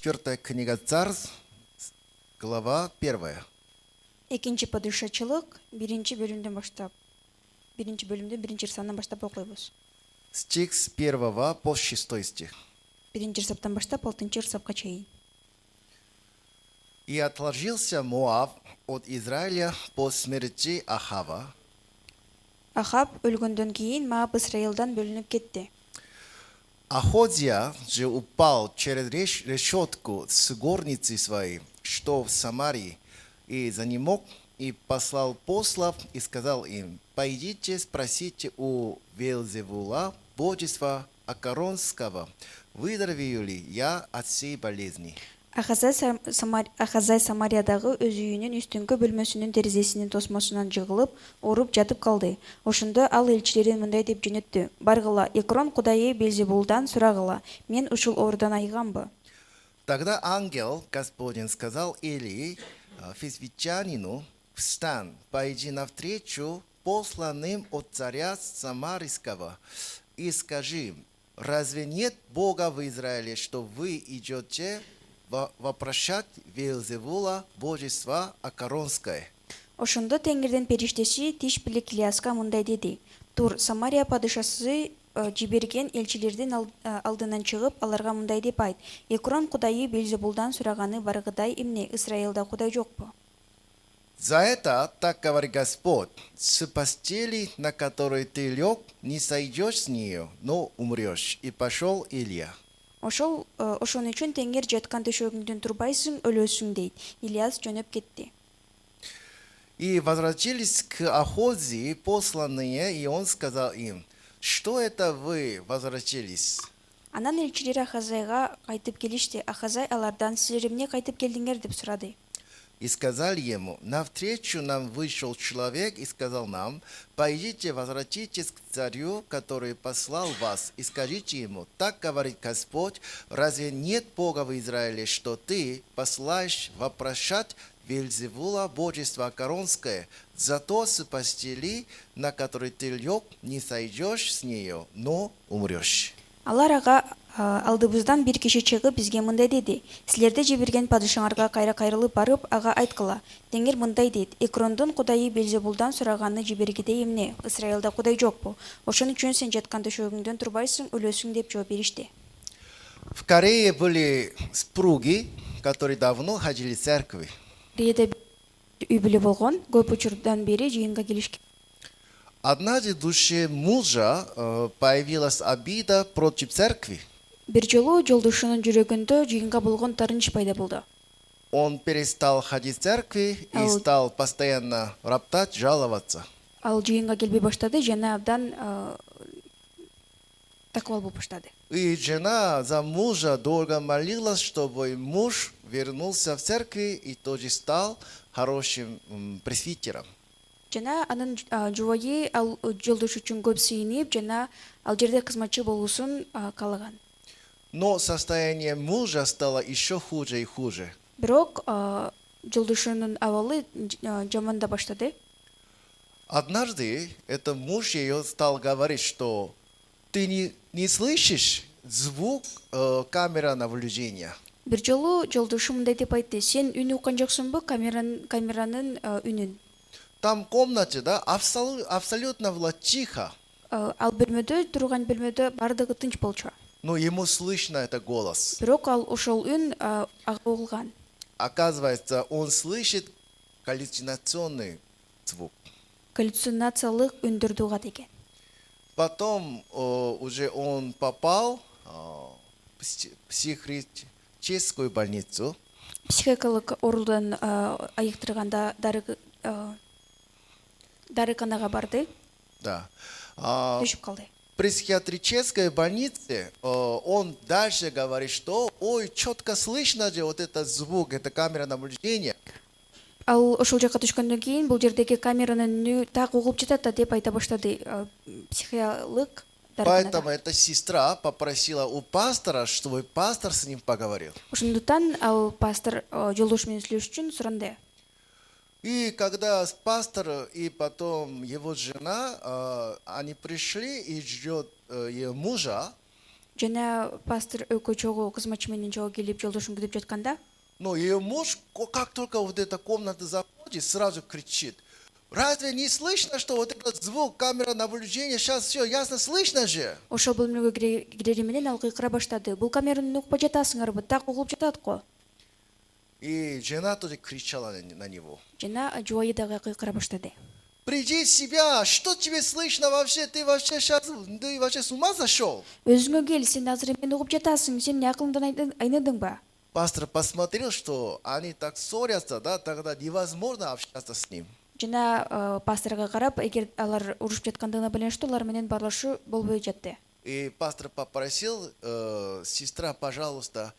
4 книга Царств, глава 1. Экинчи падышачылык биринчи бөлүмдөн баштап биринчи бөлүмдүн биринчи санынан баштап окуйбуз. Стих с 1 по 6 стих. Биринчи ырсаптан баштап 6 ырсапка чейин. «И отложился Моав от Израиля по смерти Ахава, Ахаб өлгөндөн кийин Маап Исраилдан бөлүнүп кетти. Ахозия же упал через решетку с горницей своей, что в Самарии, и занемог, и послал послов, и сказал им: «Пойдите, спросите у Веелзевула, божества Акаронского, выздоровею ли я от сей болезни». Ахазай Самариядагы өз үйүнүн үстүңкү бөлмөсүнүн терезесинин тосмосунан жыгылып, ооруп жатып калды. Ошондо ал элчилерин мындай деп жөнөттү: «Баргыла, Экрон кудайы Белзебулдан сурагыла, мен ушул оорудан айыгамбы?» Тогда ангел Господень сказал Илии, фисвитянину: «Встань, пойди навстречу посланным от царя Самарийского, и скажи: разве нет Бога в Израиле, что вы идете вопрошать Веелзевула, божества Акаронское?» Ошондо Теңирдин периштеси Тиш билек Ильяска мындай деди: «Тур, Самария падышасы жиберген элчилердин алдынан чыгып, аларга мындай деп айт: Экрон кудайы Белзебулдан сураганы баргыдай эмне? Исраилда кудай жокпу?» «За это, так говорит Господь, с постели, на которой ты лег, не сойдешь с нее, но умрешь». И пошел Илья. Ошон үчүн Теңир жаткан төшөгүңдөн турбайсың, өлөсүң дейт. Ильяс жөнөп кетти. И возвратились к Ахозии посланные, и он сказал им: «Что это вы возвратились?» Анан элчилер Ахазайга кайтып келишти. Ахазай алардан: «Силер эмне кайтып келдиңер?» деп сурады. И сказали ему: «Навстречу нам вышел человек и сказал нам: пойдите, возвратитесь к царю, который послал вас, и скажите ему: так говорит Господь, разве нет Бога в Израиле, что ты посылаешь вопрошать Веелзевула, божество Акаронское? Зато с постели, на которой ты лег, не сойдешь с нее, но умрешь». Алар ага алдыбыздан бир киши чыгып бизге мындай деди: «Силерди жиберген падышаңарга кайра кайрылып барып, ага айткыла. Теңир мындай дейт: Экрондун кудайы Белзебулдан сураганы жибергидей эмне? Исраилда кудай жокпу? Ошон үчүн сен жаткан төшөгүңдөн турбайсың, өлөсүң» деп жооп беришти. В Корее были супруги, которые давно ходили в церкви. Кореяда үй бүлө болгон, көп учурдан бери жыйынга келишкен. Однажды в душе мужа появилась обида против церкви. Бир жолу жолдошунун жүрөгүндө жыйынга болгон тарынч пайда болду. Он перестал ходить в церкви и стал постоянно роптать, жаловаться. Ал жыйынга келбей баштады жана абдан такыбал болуп баштады. И жена за мужа долго молилась, чтобы муж вернулся в церкви и тоже стал хорошим пресвитером. Жана анын жубайы ал жолдошу үчүн көп сыйынып, жана ал жерде кызматчы болуусун каалаган. Но состояние мужа стало еще хуже и хуже. Бирок жолдошунун абалы жаманда баштады. Однажды этот муж ее стал говорить, что ты не слышишь звук камеры наблюдения. Бир жолу жолдошу мындай деп айтты: «Сен үн уккан жоксуңбу, камеранын үнүн?» Там в комнате, да, абсолютно было тихо. Ал бөлмөдө, турган бөлмөдө бардыгы тынч болчу. Но ему слышно это голос. Бирок ал ошол үн ага угулган. Оказывается, он слышит галлюцинационный звук. Галлюцинациялык үндөрдү угат экен. Потом уже он попал в психиатрическую больницу. Психикалык оорудан айыктырганда дарыканага барды. Да. Түшүп калды. В психиатрической больнице он дальше говорит, что ой, четко слышно же вот этот звук, это камера наблюдения. Ал ошол жака түшкөндөн кийин бул жердеги камеранын үнү так угулуп жатат да деп айта баштады психиялык дарыканада. Поэтому эта сестра попросила у пастора, чтобы пастор с ним поговорил. Ошондуктан ал пастор жолдошу менен сүйлөшүш үчүн суранды. И когда пастор и потом его жена, они пришли и ждет ее мужа. Жана пастор экөө чогуу кызматчы менен жолго келип жолдошун күтүп жатканда Но ее муж, как только вот эта комната заходит, сразу кричит. Разве не слышно, что вот этот звук, камера наблюдения, сейчас все ясно слышно же? ошол бөлмөгө кирери менен ал кыйкыра баштады. Бул камераны угуп жатасыңарбы? Так угулуп жатат го. И жена тоже кричала на него. Жана жубайы дагы кыйкыра баштады. Приди в себя, что тебе слышно вообще? Ты вообще сейчас, ты вообще с ума сошел? Өзүңө кел, сен азыр эмне угуп жатасың? Сен эмне акылыңдан айныдыңбы? Пастор посмотрел, что они так ссорятся, да, тогда невозможно общаться с ним. Жана пасторга карап, эгер алар урушуп жаткандыгына байланыштуу алар менен баарлашуу болбой жатты. И пастор попросил, сестра, пожалуйста,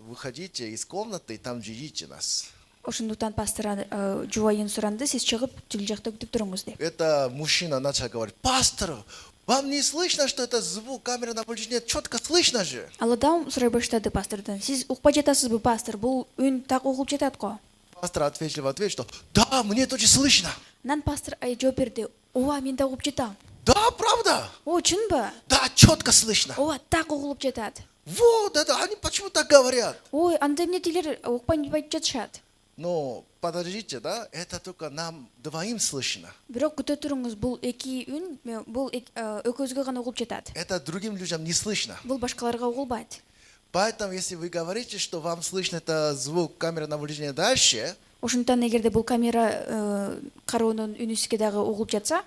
выходите из комнаты и там ждите нас. Ошондуктан пастор жубайын суранды, сиз чыгып тил жакта күтүп туруңуз деп. Это мужчина начал говорить: пастор, вам не слышно, что это звук камеры наблюдения? Четко слышно же. Ал адам сурай баштады пастордон. Сиз укпай жатасызбы, пастор? Бул үн так угулуп жатат го. Пастор ответил в ответ, что да, мне тоже слышно. Анан пастор жооп берди. Ооба, мен да угуп жатам. Да, правда? О, чынбы? Да, четко слышно. Ооба, так угулуп жатат. Вот это, они почему так говорят? Ой, анда эмне тилер укпай жатышат. Но подождите, да, это только нам двоим слышно. Бирок күтө туруңуз, бул эки үн, бул экөөбүзгө гана угулуп жатат. Это другим людям не слышно. Бул башкаларга угулбайт. Поэтому, если вы говорите, что вам слышно это звук камеры наблюдения дальше, Ошондуктан эгерде бул камера кароонун үнү сизге дагы угулуп жатса,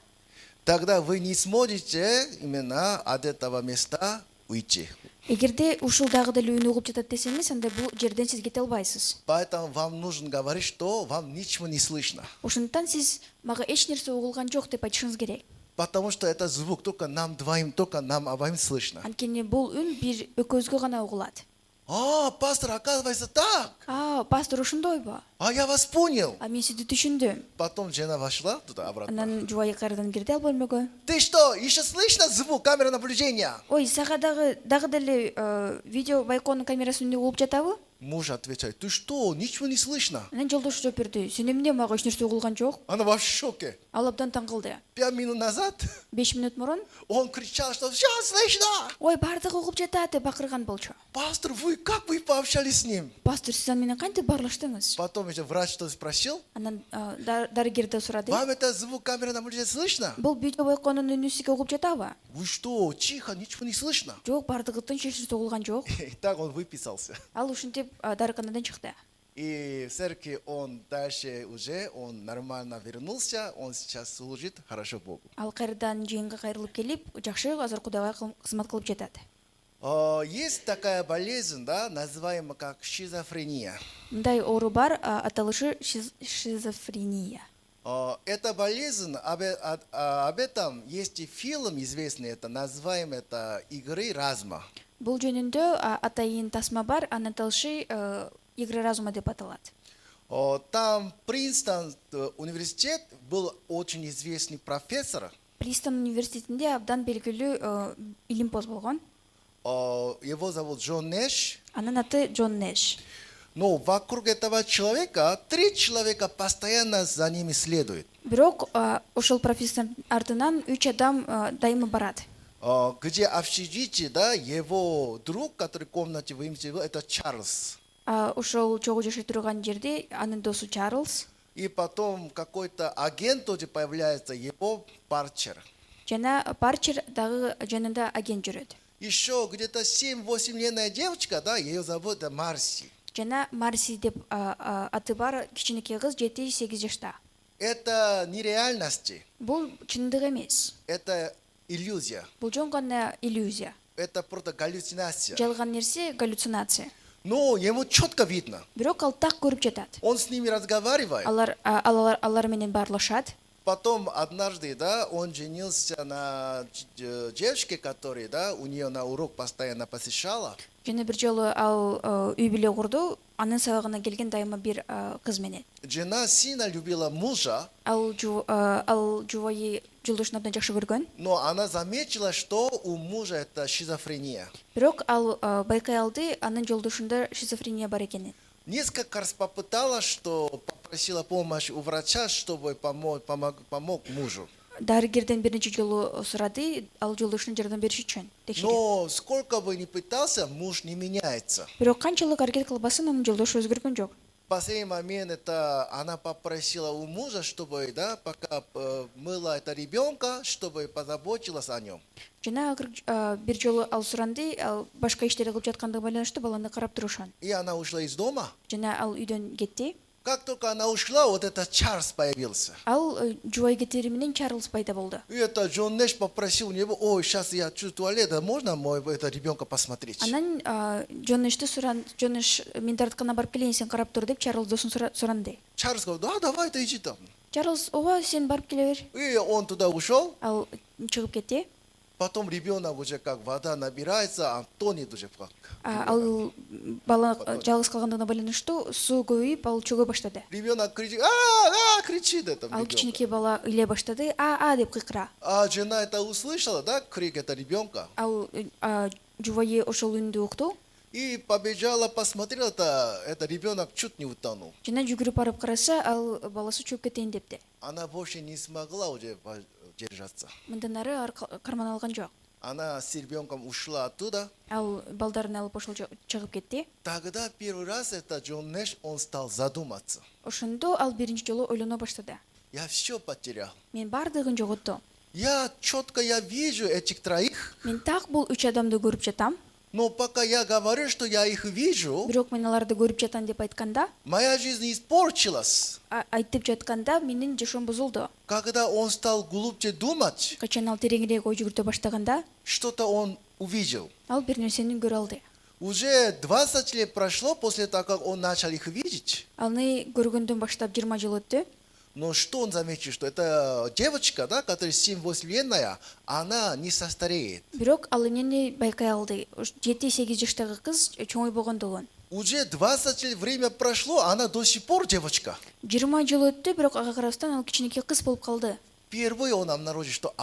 тогда вы не сможете именно от этого места уйти. эгерде ушул дагы деле үнү угулуп жатат десеңиз, анда бул жерден сиз кете албайсыз. Поэтому вам нужно говорить, что вам ничего не слышно. Ошондуктан сиз мага эч нерсе угулган жок деп айтышыңыз керек. Потому что это звук только нам двоим, только нам обоим слышно. Анткени бул үн бир экөөбүзгө гана угулат. А, пастор, оказывается так. Пастор ошондойбу? А я вас понял. Мен сизди түшүндүм. Потом жена вошла туда обратно. Анан жубайы кайрадан кирди ал бөлмөгө. Ты что, еще слышно звук камеры наблюдения? Ой, сага дагы деле видео байконун камерасынын угулуп жатабы? Муж отвечает: ты что, ничего не слышно? Анан жолдошу жооп берди. Сен эмне, мага эч нерсе угулган жок? Она вообще в шоке. Ал абдан таң калды. 5 минут назад 5 минут мурун, он кричал, что все слышно. ой, бардыгы угуп жатат деп бакырган болчу. Пастор, как вы пообщались с ним? Пастор, сиз аны менен кантип баарлаштыңыз? Потом еще врач что спросил: Анан дарыгер да сурады. вам это звук камеры наблюдения слышно? Бул видео байконун үнү сизге угуп жатабы? Вы что, тихо, ничего не слышно. Жок, бардыгы тынч, эч нерсе угулган жок. И так он выписался. Ал ушинтип дарыканадан чыкты. И в церкви он дальше уже, он нормально вернулся, он сейчас служит хорошо Богу. Ал кайрадан жыйынга кайрылып келип, жакшы азыр Кудайга кызмат кылып жатат. Есть такая болезнь, да, называемая как шизофрения. Мындай оору бар, аталышы шизофрения. Эта болезнь, об этом есть и фильм известный, это называемый это «Игры разума». Бул жөнүндө атайын тасма бар, анын аталышы игры разума деп аталат. Там Принстон университет был очень известный профессор. Принстон университетинде абдан белгилүү илимпоз болгон. Его зовут Джон Нэш. Анын аты Джон Нэш. Но вокруг этого человека 3 человека постоянно за ними следуют. Бирок ошол профессор артынан 3 адам дайыма барат. Где общежитие, да, его друг, который в комнате в имени, это Чарльз. Ошол чогуу жашай турган жерде анын досу Чарльз. И потом какой-то агент тоже появляется, его Парчер. Жана Парчер дагы жанында агент жүрөт. Еще где-то 7-8-летняя девочка, да, ее зовут Марси. Жана Марси деп аты бар кичинекей кыз 7-8 жашта. Это нереальности, Бул чындык эмес. это иллюзия, Бул жөн гана иллюзия. это просто галлюцинация. Жалган нерсе галлюцинация. Но ему четко видно. Бирок ал так көрүп жатат. Он с ними разговаривает. Алар менен баарлашат. Потом однажды, да, он женился на девушке, которая, да, у нее на урок постоянно посещала. Жана бир жолу ал үй бүлө курду, анын сабагына келген дайыма бир кыз менен. Жена сильно любила мужа, Ал жубайы жолдошун абдан жакшы көргөн. но она заметила, что у мужа это шизофрения. Бирок ал байкай алды, анын жолдошунда шизофрения бар экенин. Несколько раз попыталась, что попросила помощь у врача, чтобы помог мужу. дарыгерден биринчи жолу сурады, ал жолдошуна жардам бериш үчүн текшерип. Но сколько бы ни пытался, муж не меняется. Бирок канчалык аракет кылбасын, анын жолдошу өзгөргөн жок. В последний момент это она попросила у мужа, чтобы, да, пока мыла это ребенка, чтобы позаботилась о нем. Жана бир жолу ал суранды, ал башка иштерди кылып жаткандыгы байланыштуу баланы карап турушан. И она ушла из дома. Жана ал үйдөн кетти. Как только она ушла, вот этот Чарльз появился. Ал жубай кетери менен Чарльз пайда болду. И это Джон Нэш попросил у него: ой, сейчас я чувствую туалет, можно мой это ребенка посмотреть? Анан Джон Эш мен тарткана барып келейин, сен карап тур деп Чарльз досун суранды. Чарльз говорит: да, давай, ты иди там. Чарльз: ооба, сен барып келе бер. И он туда ушел. Ал чыгып кетти. Потом ребенок уже как вода набирается, а тонет уже как. Ал бала жалгыз калгандыгына байланыштуу суу көбөйүп, ал чөгө баштады. Ребенок кричит, кричит это Ал ребенок. кичинекей бала ыйлай баштады, деп кыйкыра. А жена это услышала, да, крик это ребенка. Ал жубайы ошол үндү укту. И побежала, посмотрела, это ребенок чуть не утонул. Жана жүгүрүп барып караса, ал баласы чөп кетейин депти. Она больше не смогла уже держаться. Мындан ары кармана алган жок. Она с ребенком ушла оттуда. Ал балдарын алып ошол чыгып кетти. Тогда первый раз это Джон Нэш, он стал задуматься. Ошондо ал биринчи жолу ойлоно баштады. Я все потерял. Мен бардыгын жоготтум. Я вижу этих троих, Мен так бул 3 адамды көрүп жатам. но пока я говорю, что я их вижу, Бирок мен аларды көрүп жатам деп айтканда, моя жизнь испорчилась. айтып жатканда менин жашоом бузулду. Когда он стал глубже думать, Качан ал тереңирээк ой жүгүртө баштаганда, что-то он увидел. ал бир нерсени көрө алды. Уже 20 лет прошло после того, как он начал их видеть. Аны көргөндөн баштап 20 жыл өттү. Но что он заметил, что эта девочка, да, которая 7-8-летняя, она не состареет. Бирок ал эмнени байкай алды. 7-8 жаштагы кыз чоңой болгондугун. Уже 20 лет время прошло, она до сих пор девочка. 20 жыл өттү, бирок ага карабастан ал кичинекей кыз болуп калды. Впервые он обнаружил, что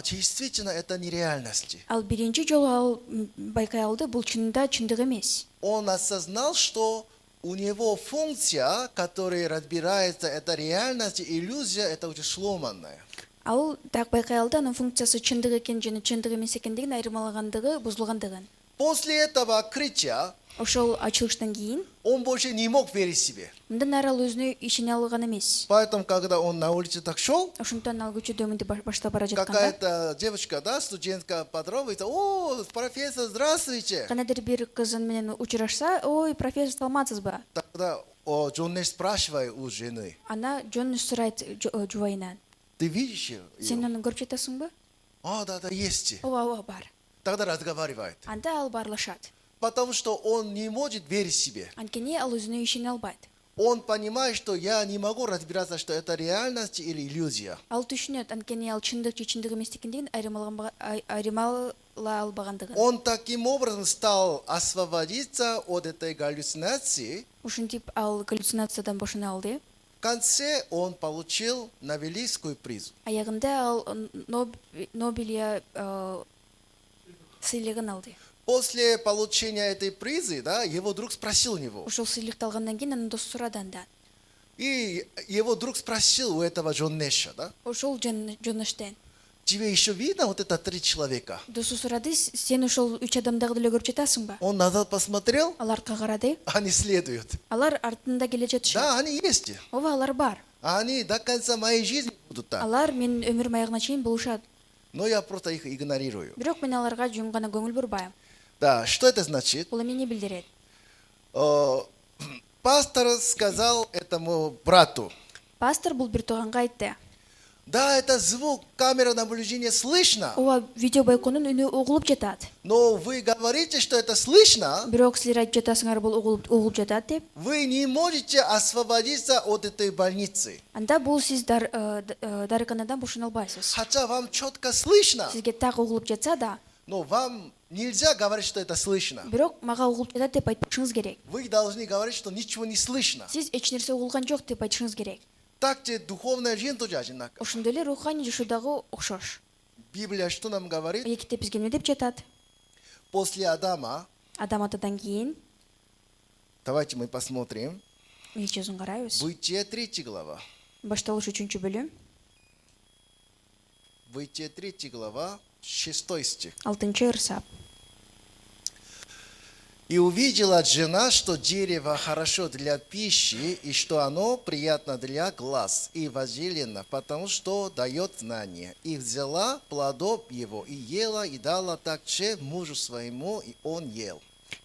действительно это нереальность. Ал биринчи жолу ал байкай алды, бул чындык эмес. Он осознал, что у него функция, которая разбирается, это реальность, иллюзия, это уже сломанная. Ал так байкай алды, анын функциясы чындык экен жана чындык эмес экендигин айырмалагандыгы, бузулгандыгын. После этого открытия Ошол ачылыштан кийин он больше не мог верить себе. мындан ары ал өзүнө ишене алган эмес. Поэтому, когда он на улице так шел, Ошондон ал көчөдө мынтип баштап бара жатканда, какая-то девочка, да, студентка подруга, о, профессор, здравствуйте. кандайдыр бир кызын менен учурашса, ой, профессор, саламатсызбы? Тогда Джон Нэш спрашивает у жены: Ана Джон сурайт жубайынан. ты видишь ее? Сен аны көрүп жатасыңбы? Да, есть. Ооба, бар. Тогда разговаривает. Анда ал барлашат. Потому что он не может верить себе. Анткени ал өзүнө ишене албайт. Он понимает, что я не могу разбираться, что это реальность или иллюзия. Ал түшүнөт, анткени ал чындык же чындык эмес экендигин айырмала албагандыгын. Он таким образом стал освободиться от этой галлюцинации. Ушинтип ал галлюцинациядан бошоно алды. В конце он получил Нобелевскую призу. Аягында ал Нобель сыйлыгын алды. После получения этой призы, да, его друг спросил у него. Ошол сыйлыкты алгандан кийин анын досу сурады андан. И его друг спросил у этого Джон Нэша, да: Ошол Джон Эштен. тебе еще видно вот это 3 человека? Досу сурады, сен ошол 3 адамдагы деле көрүп жатасыңбы? Он назад посмотрел, Ал артка карады. они следуют. Алар артында келе жатышат. Да, они есть. Ооба, алар бар. Они до конца моей жизни будут там. Алар менин өмүрүм аягына чейин болушат. Но я просто их игнорирую. Бирок мен аларга жөн гана көңүл бурбайм. Да, что это значит? Бул эмнени билдирет? Пастор сказал этому брату: Пастор бул бир тууганга айтты. да, это звук камеры наблюдения слышно, Ооба, видео байконун үнү угулуп жатат. но вы говорите, что это слышно, Бирок силер айтып жатасыңар бул угулуп жатат деп. вы не можете освободиться от этой больницы. Анда бул сиз дарыканадан бошоно албайсыз. Хотя вам четко слышно, Сизге так угулуп жатса да, но вам нельзя говорить, что это слышно. бирок мага угулуп жатат деп айтышыңыз керек. Вы должны говорить, что ничего не слышно. Сиз эч нерсе угулган жок деп айтышыңыз керек. Так же духовная жизнь тоже одинаково. Ошондой эле руханий жашоодагы окшош. Библия что нам говорит? Эки бизге эмне деп жатат? После Адама, Адам атадан кийин давайте мы посмотрим, милчөзүн карайбыз. Бытие 3 глава. Башталыш 3-бөлүм. Бытие 3 глава, 6 стих. 6 ырсап. «И увидела жена, что дерево хорошо для пищи, и что оно приятно для глаз, и воззелено, потому что дает знание. И взяла плодов его, и ела, и дала также мужу своему, и он ел».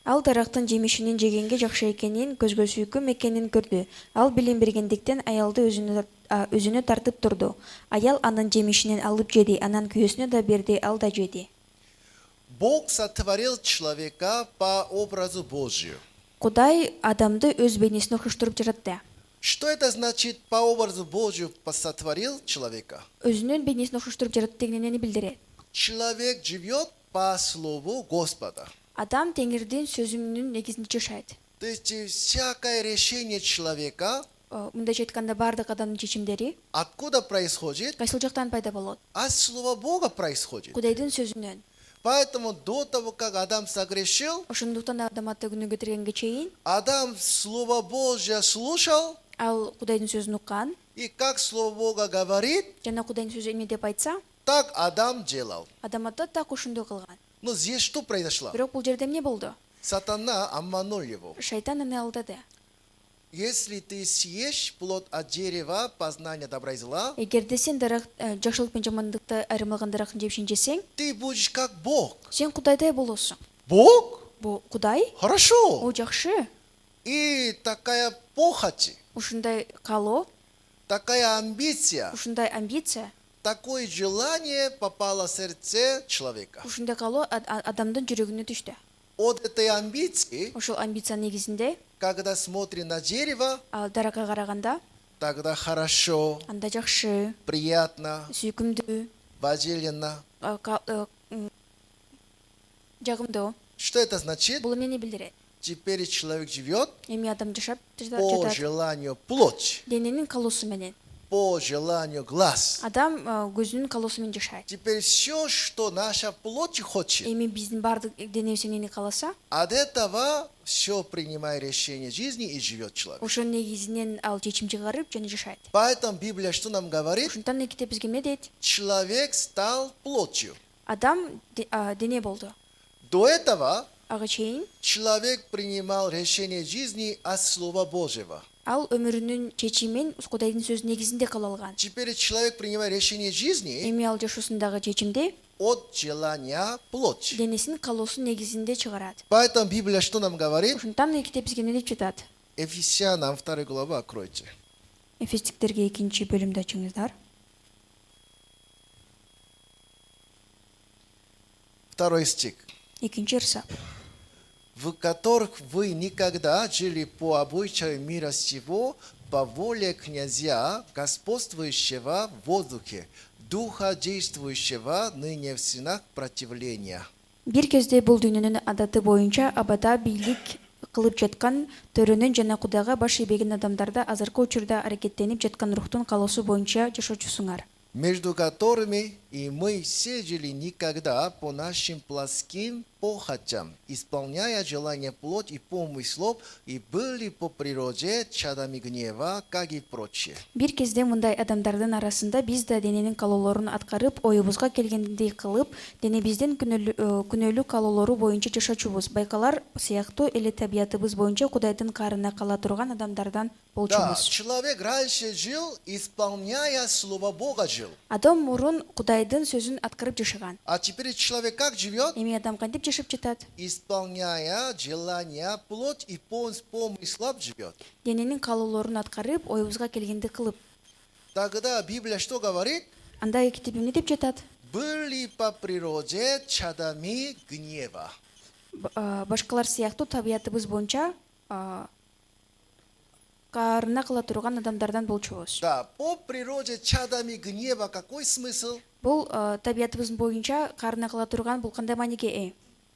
Ал дарактын жемишинин жегенге жакшы экенин, көзгө сүйкүм экенин көрдү. Ал билим бергендиктен аялды өзүнө тартып турду. Аял анын жемишинен алып жеди, анан күйөөсүнө да берди, ал да жеди. Бог сотворил человека по образу Божию. Кудай адамды өз бейнесине окшоштуруп жаратты. Что это значит по образу Божию сотворил человека? Өзүнүн бейнесине окшоштуруп жаратты деген эмнени билдирет? Человек живет по слову Господа. Адам Теңирдин сөзүнүн негизинде жашайт. То есть всякое решение человека Мындайча айтканда бардык адамдын чечимдери откуда происходит? кайсыл жактан пайда болот? От слова Бога происходит. Кудайдын сөзүнөн. Поэтому до того, как Адам согрешил, Ошондуктан Адам ата күнү көтөргөнгө чейин Адам Слово Божье слушал, ал Кудайдын сөзүн уккан и как Слово Бога говорит, жана Кудайдын сөзү эмне деп айтса, так Адам делал. Адам ата так ошондой кылган. Но здесь что произошло? Бирок бул жерде эмне болду? Сатана обманул его. Шайтан аны алдады. Если ты съешь плод от дерева познания добра и зла, Эгерде сен жакшылык менен жамандыкты айырмалган дарактын жемишин жесең, ты будешь как Бог. сен Кудайдай болосуң. Бог? Бул Кудай, Хорошо. ол жакшы. И такая похоть, Ушундай каалоо, такая амбиция, ушундай амбиция, такое желание попало в сердце человека. ушундай каалоо адамдын жүрөгүнө түштү. От этой амбиции, Ошол амбициянын негизинде когда смотрим на дерево, даракка караганда тогда хорошо, анда жакшы, приятно, сүйкүмдүү, воззелено. жагымдуу. Что это значит? Бул эмнени билдирет? Теперь человек живет Эми адам жашап по жатат желанию плоть, дененин каалоосу менен. по желанию глаз. Адам көзүнүн каалоосу менен жашайт. Теперь все, что наша плоть хочет, Эми биздин баардык денебиз эмнени кааласа, от этого все принимая решение жизни и живет человек. ошонун негизинен ал чечим чыгарып жана жашайт. Поэтому Библия что нам говорит? Ошондон китеп бизге эмне дейт? Человек стал плотью. Адам дене болду. До этого Ага чейин человек принимал решение жизни от Слова Божьего. ал өмүрүнүн чечимин Кудайдын сөзүнүн негизинде кыла алган. Теперь человек принимает решение жизни Эми ал жашоосундагы чечимди от желания плоть. денесинин каалоосунун негизинде чыгарат. Поэтому Библия что нам говорит? Ошондон китеп бизге эмне деп жатат? Ефесянам 2 глава откройте. Эфестиктерге 2 бөлүмдү ачыңыздар. 2 стих. 2 ырса. В которых вы никогда жили по обычаю мира сего, по воле князя, господствующего в воздухе, духа действующего ныне в сынах противления. Бир кезде бул дүйнөнүн адаты боюнча абада бийлик кылып жаткан төрөнүн жана Кудайга баш ийбеген адамдарда азыркы учурда аракеттенип жаткан рухтун каалоосу боюнча жашоочусуңар. Между которыми и мы все жили никогда по нашим плоским похотям, исполняя желания плоть и помыслов, и были по природе чадами гнева, как и прочие. Бир кезде мындай адамдардын арасында биз да дененин каалоолорун аткарып, оюбузга келгендей кылып, денебиздин күнөөлүү каалоолору боюнча жашачубуз. Байкалар сыяктуу эле табиятыбыз боюнча Кудайдын каарына кала турган адамдардан Да, болчубуз. человек раньше жил, исполняя Слово Бога жил. Адам мурун Кудайдын сөзүн аткарып жашаган. А теперь человек как живет? Эми адам кантип жашап жатат? Исполняя желания плоть и помыслов живет. Дененин каалоолорун аткарып, оюбузга келгенди кылып. Тогда Библия что говорит? Анда китеп эмне деп жатат? Были по природе чадами гнева. Башкалар сыяктуу табиятыбыз боюнча каарына кыла турган адамдардан болчубуз. Да, по природе чадами гнева какой смысл? Бул табиятыбыз боюнча каарына кыла турган бул кандай мааниге ээ?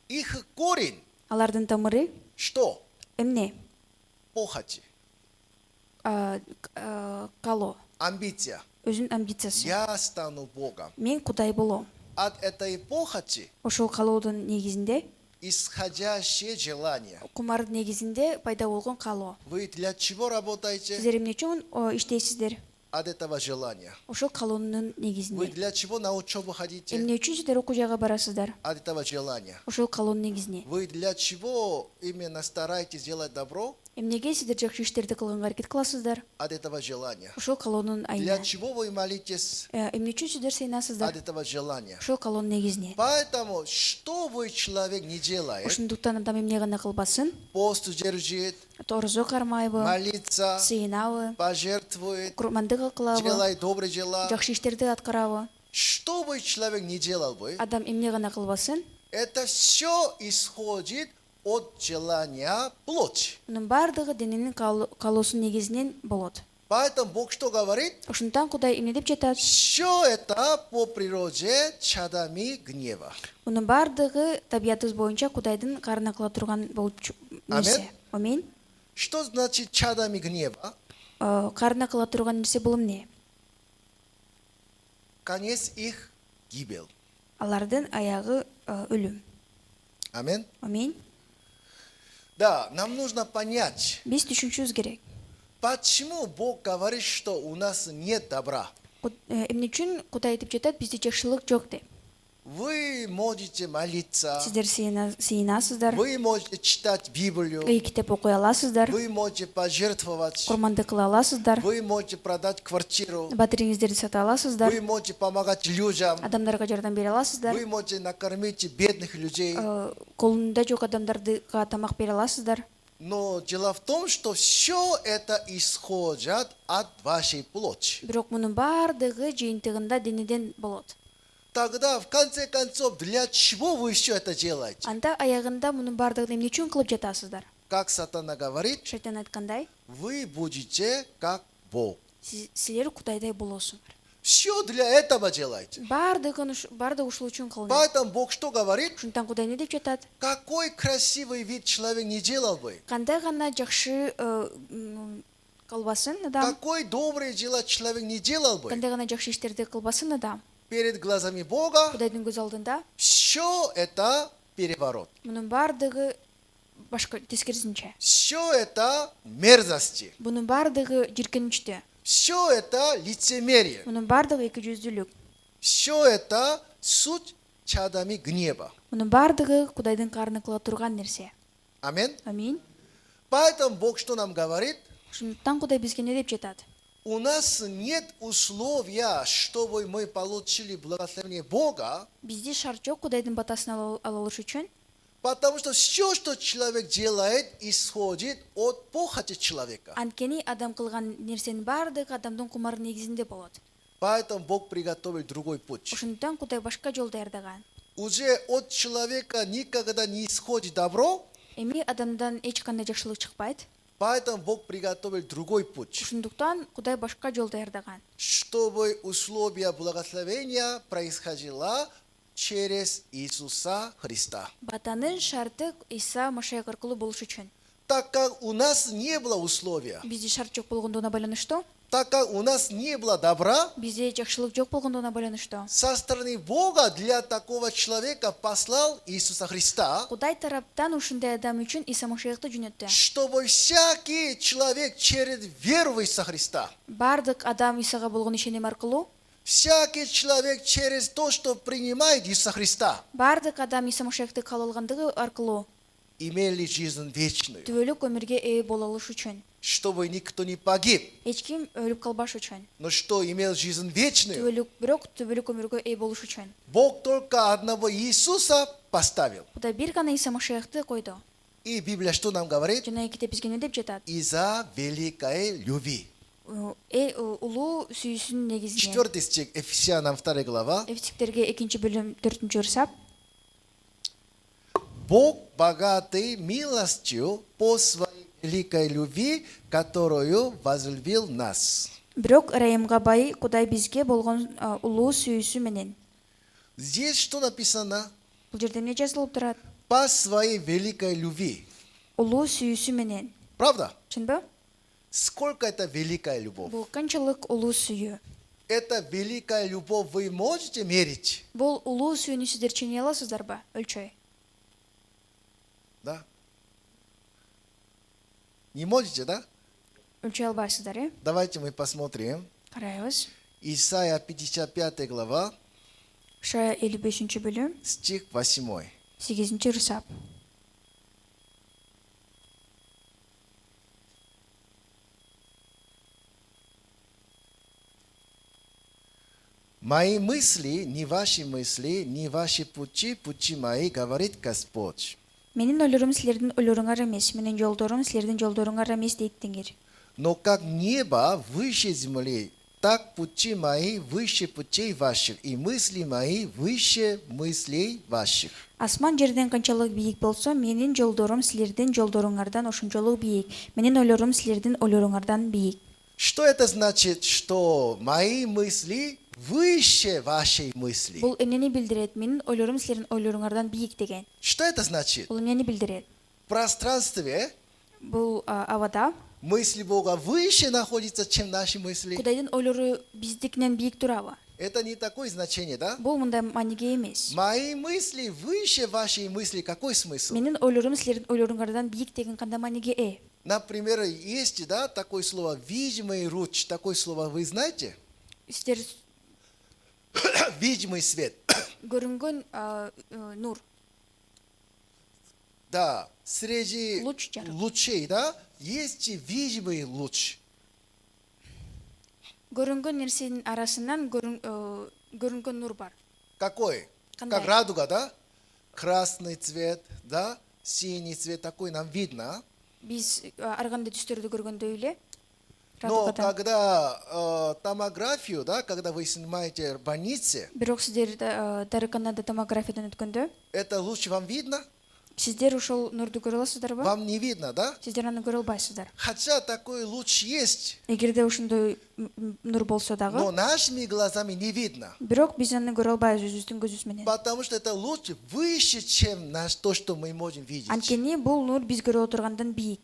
Их корень Алардын тамыры что? эмне? Похоти, Каалоо, амбиция. өзүнүн амбициясы. Я стану Богом. Мен Кудай болом. От этой похоти Ошол каалоодун негизинде, исходящее желание. кумардын негизинде пайда болгон каалоо. Вы для чего работаете? Сиздер эмне үчүн иштейсиздер? от этого желания. ошол каалоонун Вы негизинде. для чего на учебу ходите? Эмне үчүн сиздер окуу жайга барасыздар? От этого желания. Ошол каалоонун негизине. Вы для чего именно стараетесь делать добро? Эмнеге сиздер жакшы иштерди кылганга аракет кыласыздар? От этого желания. Ошол каалоонун Для айына. чего вы молитесь? Эмне үчүн сиздер сыйынасыздар? От этого желания. Ошол каалоонун негизине. Поэтому, что вы человек не делает, Ошондуктан адам эмне гана кылбасын? пост держит, Орозо кармайбы, молится, сыйынабы, пожертвует, курмандык кылабы, делает добрые дела. жакшы иштерди аткарабы? Что бы человек не делал бы, Адам эмне гана кылбасын? это все исходит от желания плоти. Мунун баардыгы дененин каалоосунун негизинен болот. Поэтому Бог что говорит? Ошондуктан Кудай эмне деп жатат? Все это по природе чадами гнева. Мунун баардыгы табиятыбыз боюнча Кудайдын каарына кыла турган болчу нерсе. Амин. Что значит чадами гнева? Каарына кыла турган нерсе бул эмне? Конец их гибель. Алардын аягы өлүм. Амин. Амин. Да, нам нужно понять, Биз түшүнүшүбүз керек. почему Бог говорит, что у нас нет добра. Эмне үчүн Кудай айтып жатат, бизде жакшылык жок деп. Вы можете молиться, Сиздер сыйынасыздар, вы можете читать Библию, китеп окуй аласыздар, вы можете пожертвовать, курмандык кыла аласыздар, вы можете продать квартиру, батириңиздерди сата аласыздар, вы можете помогать людям, адамдарга жардам бере аласыздар, вы можете накормить бедных людей. колунда жок адамдарды тамак бере аласыздар. Но дело в том, что все это исходит от вашей плоти. Бирок мунун баардыгы жыйынтыгында денеден болот. Тогда, в конце концов, для чего вы все это делаете? Анда аягында мунун баардыгын эмне үчүн кылып жатасыздар? Как сатана говорит, Шайтан айткандай, вы будете как Бог. силер Кудайдай болосуңар. Все для этого делаете. Баардыгы ушул үчүн кылынат. Поэтому Бог что говорит? Ошондуктан Кудай эмне деп жатат? Какой красивый вид человек не делал бы? Кандай гана жакшы кылбасын адам, Какой добрые дела человек не делал бы? кандай гана жакшы иштерди кылбасын адам, Перед глазами Бога Кудайдын көз алдында все это переворот. мунун баардыгы башка тескерисинче. Все это мерзости. Мунун баардыгы жиркеничтүү. Все это лицемерие. Мунун баардыгы эки жүздүүлүк. Все это суть чадами гнева. Мунун баардыгы Кудайдын каарына кыла турган нерсе. Амин. Амин. Поэтому Бог что нам говорит? Ошондуктан Кудай бизге эмне деп жатат? У нас нет условия, чтобы мы получили благословение Бога, Бизде шарт жок Кудайдын батасын ала алыш үчүн, потому что все, что человек делает, исходит от похоти человека. анткени адам кылган нерсенин баардыгы адамдын кумары негизинде болот. Поэтому Бог приготовил другой путь. Ошондуктан Кудай башка жол даярдаган. Уже от человека никогда не исходит добро, Эми адамдан эч кандай жакшылык чыкпайт. поэтому Бог приготовил другой путь, Ошондуктан Кудай башка жол даярдаган. чтобы условия благословения происходило через Иисуса Христа. Батанын шарты Иса Машаяк аркылуу болуш үчүн. Так как у нас не было условия, Бизде шарт жок болгондугуна байланыштуу, так как у нас не было добра, бизде жакшылык жок болгондугуна байланыштуу, со стороны Бога для такого человека послал Иисуса Христа, Кудай тараптан ушундай адам үчүн Иса Машаякты жөнөттү. чтобы всякий человек через веру в Иисуса Христа, Бардык адам Исага болгон ишеним аркылуу, всякий человек через то, что принимает Иисуса Христа, бардык адам Иса Машаякты кабыл алгандыгы аркылуу имели жизнь вечную, түбөлүк өмүргө ээ боло алыш үчүн, чтобы никто не погиб, эч ким өлүп калбаш үчүн, но что имел жизнь вечную. түбөлүк өмүргө ээ болуш үчүн. Бог только одного Иисуса поставил. Кудай бир гана Иса Машаякты койду. И Библия что нам говорит? Жана китеп бизге эмне деп жатат? Из-за великой любви. Улуу сүйүүсүнүн негизинен. 4 стих, Ефесянам 2 глава. Эфесиктерге 2 бөлүм 4 урсап. Бог, богатый милостью по своей великой любви, которую возлюбил нас. Бирок ырайымга бай Кудай бизге болгон улуу сүйүүсү менен. Здесь что написано? Бул жерде эмне жазылып турат? По своей великой любви. Улуу сүйүүсү менен. Правда? Чынбы? Сколько это великая любовь? Бул канчалык улуу сүйүү? Это великая любовь вы можете мерить? Бул улуу сүйүүнү сиздер чыйнай аласыздарбы? Өлчөй. Да? Не можете, да? Өлчөй албайсыздар, э? Давайте мы посмотрим. Карайбыз. Исайя 55 глава, Ишая 55 bölüm, стих 8. 8 рысап. Мои мысли, не ваши пути, пути мои, говорит Господь. Менин ойлорум силердин ойлоруңар эмес, менин жолдорум силердин жолдоруңар эмес дейт Теңир. Но как небо выше земли, так пути мои выше путей ваших, и мысли мои выше мыслей ваших. Асман жерден канчалык бийик болсо, менин жолдорум силердин жолдоруңардан ошончолук бийик. Менин ойлорум силердин ойлоруңардан бийик. Что это значит, что мои мысли выше вашей мысли? Бул эмнени билдирет? Менин ойлорум силердин ойлоруңардан бийик деген. Что это значит? Бул эмнени билдирет? В пространстве Бул абада мысли Бога выше находятся, чем наши мысли. Кудайдын ойлору биздикинен бийик турабы? Это не такое значение, да? Бул мындай мааниге эмес. Мои мысли выше вашей мысли. Какой смысл? Менин ойлорум силердин ойлоруңардан бийик деген кандай мааниге? Например, есть, да, такое слово «видимый луч». Такое слово вы знаете? Силер Видимый свет. көрүнгөн нур, Да, среди Луч жарык. лучей, да, есть видимый луч. көрүнгөн нерсенин арасынан көрүнгөн нур бар. Какой? Кандай? Как радуга, да? Красный цвет, да? Синий цвет, такой нам видно. Биз ар кандай түстөрдү көргөндөй эле Но радугадан. когда томографию, да, когда вы снимаете в больнице, Бирок сиздер дарыканада томографиядан өткөндө, это луч вам видно? сиздер ошол нурду көрө аласыздарбы? Вам не видно, да? Сиздер аны көрө албайсыздар. Хотя такой луч есть, Эгерде ошондой нур болсо но дагы, нашими глазами не видно. бирок биз аны көрө албайбыз өзүбүздүн көзүбүз менен. Потому что это луч выше, чем то, что мы можем видеть. Анткени бул нур биз көрө отургандан бийик.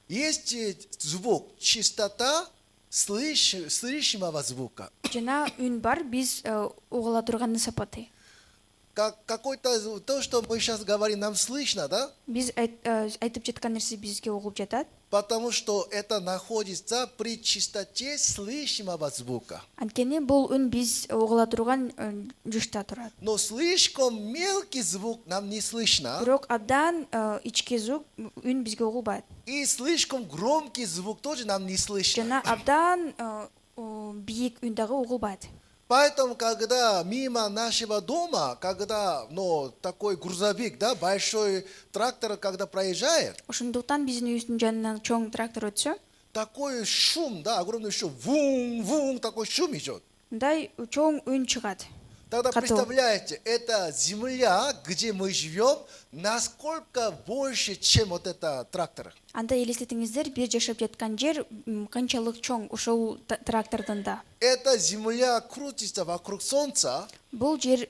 Есть звук, частота слышимого звука. Жана үн бар, биз угула тургандын сапаты. Какой-то, то, что мы сейчас говорим, нам слышно, да? Биз айтып жаткан нерсе бизге угулуп жатат. Потому что это находится при частоте слышимого звука. Анткени бул үн биз угула турган жышта турат. Но слишком мелкий звук нам не слышно. Бирок абдан ички звук үн бизге угулбайт. И слишком громкий звук тоже нам не слышно. Жана абдан бийик үн дагы угулбайт. Поэтому, когда мимо нашего дома, когда, такой грузовик, да, большой трактор, когда проезжает, Ошондуктан биздин үйүбүздүн жанынан чоң трактор өтсө, такой шум, да, огромный шум, вум, такой шум идет. мындай чоң үн чыгат. Тогда Котел. представляете, это земля, где мы живем, насколько больше, чем вот это трактор. Анда элестетиңиздер, бир жашап жаткан жер канчалык чоң ошол трактордон да. Эта земля крутится вокруг солнца Бул жер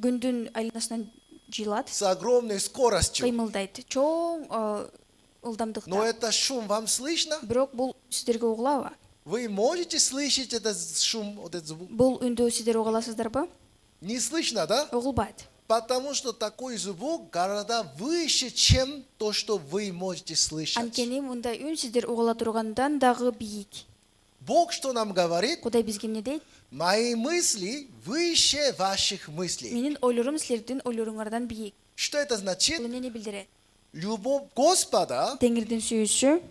күндүн айланасынан жыйлат, с огромной скоростью. кыймылдайт, чоң Но ылдамдыкта. это шум вам слышно? Бирок бул сиздерге угулабы? Вы можете слышать этот шум, вот этот звук? Бул үндү сиздер угуласыздарбы? Не слышно, да? Угулбайт. Потому что такой звук гораздо выше, чем то, что вы можете слышать. Анткени мындай үн сиздер угула тургандан дагы бийик. Бог что нам говорит? Кудай бизге эмне дейт? Мои мысли выше ваших мыслей. Менин ойлорум силердин ойлоруңардан бийик. Что это значит? Бул эмнени билдирет? Любовь Господа Теңирдин сүйүүсү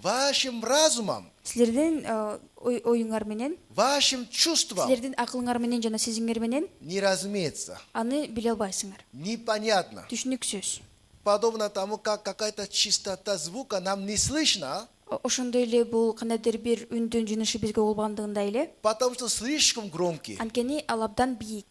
вашим разумом, силердин оюңар менен, вашим чувством силердин акылыңар менен жана сезимиңер менен не разумеется, аны биле албайсыңар. непонятно. Түшүнүксүз. Подобно тому, как какая-то частота звука нам не слышно, Ошондой эле бул кандайдыр бир үндүн жынышы бизге угулбагандыгындай эле, потому что слишком громкий. анткени ал абдан бийик.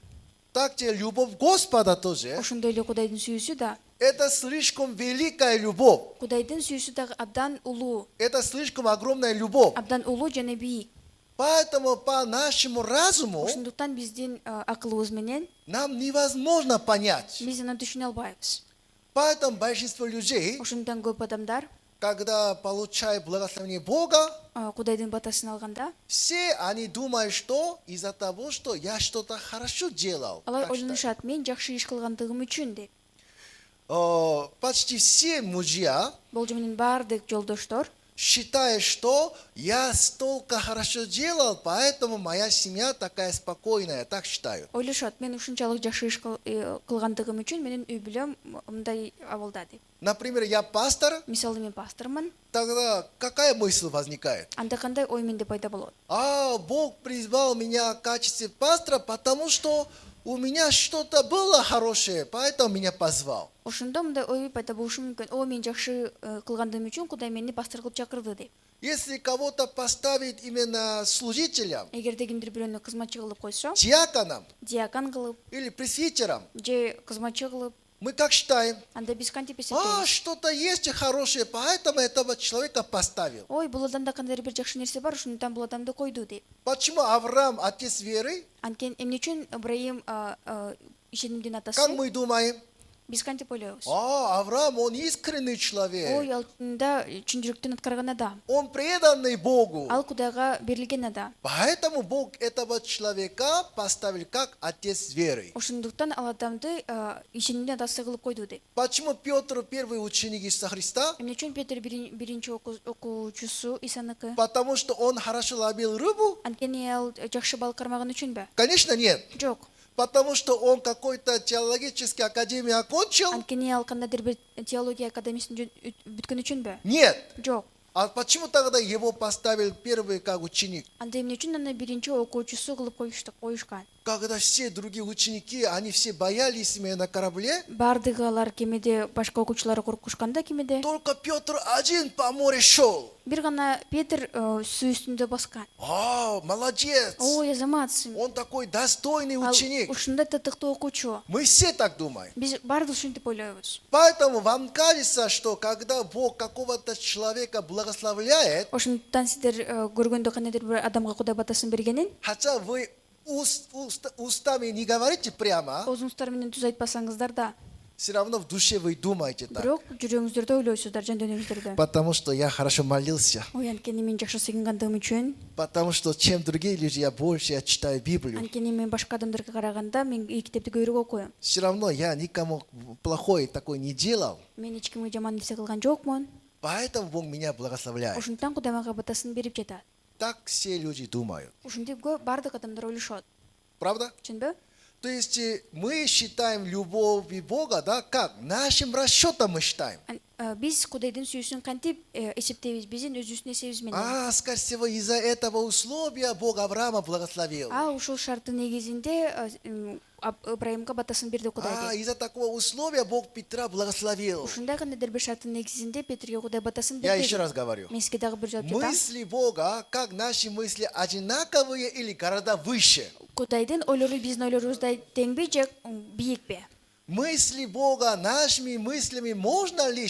Так же любовь Господа тоже. Ошондой эле Кудайдын сүйүүсү да, Это слишком великая любовь. Кудайдын сүйүүсү дагы абдан улуу, Это слишком огромная любовь. абдан улуу жана бийик. Поэтому по нашему разуму Ошондуктан биздин акылыбыз менен нам невозможно понять. биз аны түшүнө албайбыз. Поэтому большинство людей, Ошондон көп адамдар когда получают благословение Бога, Кудайдын батасын алганда, все они думают, что из-за того, что я что-то хорошо делал. алар Так что, ойлонушат, мен жакшы иш кылгандыгым үчүн деп. почти все мужья Болжо менен баардык жолдоштор считая, что я столько хорошо делал, поэтому моя семья такая спокойная, так считаю. Ойлошот, мен ушунчалык жакшы иш кылгандыгым үчүн менин үй бүлөм мындай абалда деп. Например, я пастор, Мисалы мен пастормун, тогда какая мысль возникает? анда кандай ой менде пайда болот? Бог призвал меня в качестве пастора, потому что у меня что-то было хорошее, поэтому меня позвал. Ошондо мындай ой пайда болушу мүмкүн. О, мен жакшы кылгандыгым үчүн Кудай мени пастор кылып чакырды деп. Если кого-то поставить именно служителем, Эгерде кимдир бирөөнү кызматчы кылып койсо, диаконом диакон кылып или пресвитером, же кызматчы кылып, мы как считаем? анда биз кантип эсептейбиз? Что-то есть хорошее, поэтому этого человека поставил. Ой, бул адамда кандайдыр бир жакшы нерсе бар, ошондуктан бул адамды койду деп. Почему Авраам, отец веры, Анткени эмне үчүн Ибрайым ишенимдин как атасы? мы думаем? Биз кантип ойлойбуз? Авраам, он искренний человек, Ой, алтында чын жүрөктөн аткарган адам. он преданный Богу. Ал Кудайга берилген адам. Поэтому Бог этого человека поставил как отец веры. Ошондуктан ал адамды ишенимдин атасы кылып койду деп. Почему Петр первый ученик Иисуса Христа? Эмне үчүн Петр биринчи окуучусу Исаныкы? Потому что он хорошо ловил рыбу? Анткени ал жакшы балык кармаган үчүнбү? Конечно, нет. Жок. Потому что он какой-то теологический академию окончил? Анткени ал кандайдыр бир теология академиясын бүткөн үчүнбү? Нет. Жок. А почему тогда его поставил первый как ученик? Анда эмне үчүн аны биринчи окуучусу кылып коюшкан? Когда все другие ученики, они все боялись меня на корабле, Бардыгы алар кемеде башка окуучулары коркушканда кемеде. только Петр один по морю шел. Бир гана Петр суу үстүндө баскан. Молодец! Ой, азаматсың. Он такой достойный Ал ученик. ушундай татыктуу окуучу. Мы все так думаем. Биз баардыгы ушинтип ойлойбуз. Поэтому вам кажется, что когда Бог какого-то человека благословляет, Ошондуктан сиздер көргөндө кандайдыр бир адамга Кудай батасын бергенин, хотя вы устами не говорите прямо, оозуңуздар менен түз айтпасаңыздар да, все равно в душе вы думаете так. бирок жүрөгүңүздөрдө ойлойсуздар, жан дүйнөңүздөрдө. Потому что я хорошо молился. Ой, анткени мен жакшы сыйынгандыгым үчүн, Потому что чем другие люди, я читаю Библию. анткени мен башка адамдарга караганда мен китепти көбүрөөк окуйм. Все равно я никому плохой такой не делал. Мен эч кимге жаман нерсе кылган жокмун. Поэтому Бог меня благословляет. Ошондуктан Кудай мага батасын берип жатат. Так все люди думают. Ушинтип баардык адамдар ойлошот. Правда? Түшүнбү? То есть мы считаем любовь Бога, да, как? Нашим расчетом мы считаем. Биз Кудайдын сүйүүсүн кантип эсептейбиз, биздин өзүбүздүн эсебибиз менен. Скорее всего, из-за этого условия Бог Авраама благословил. Ушул шарттын негизинде Ибрайымга батасын берди Кудай деп. Из-за такого условия Бог Петра благословил. Ушундай кандайдыр бир шарттын негизинде Петрге Кудай батасын Я берди. еще раз говорю. Мен сизге дагы бир жооп жатам. Мысли Бога, как наши мысли, одинаковые или гораздо выше? Кудайдын ойлору биздин ойлорубуздай теңби же бийикпи? Мысли Бога нашими мыслями можно ли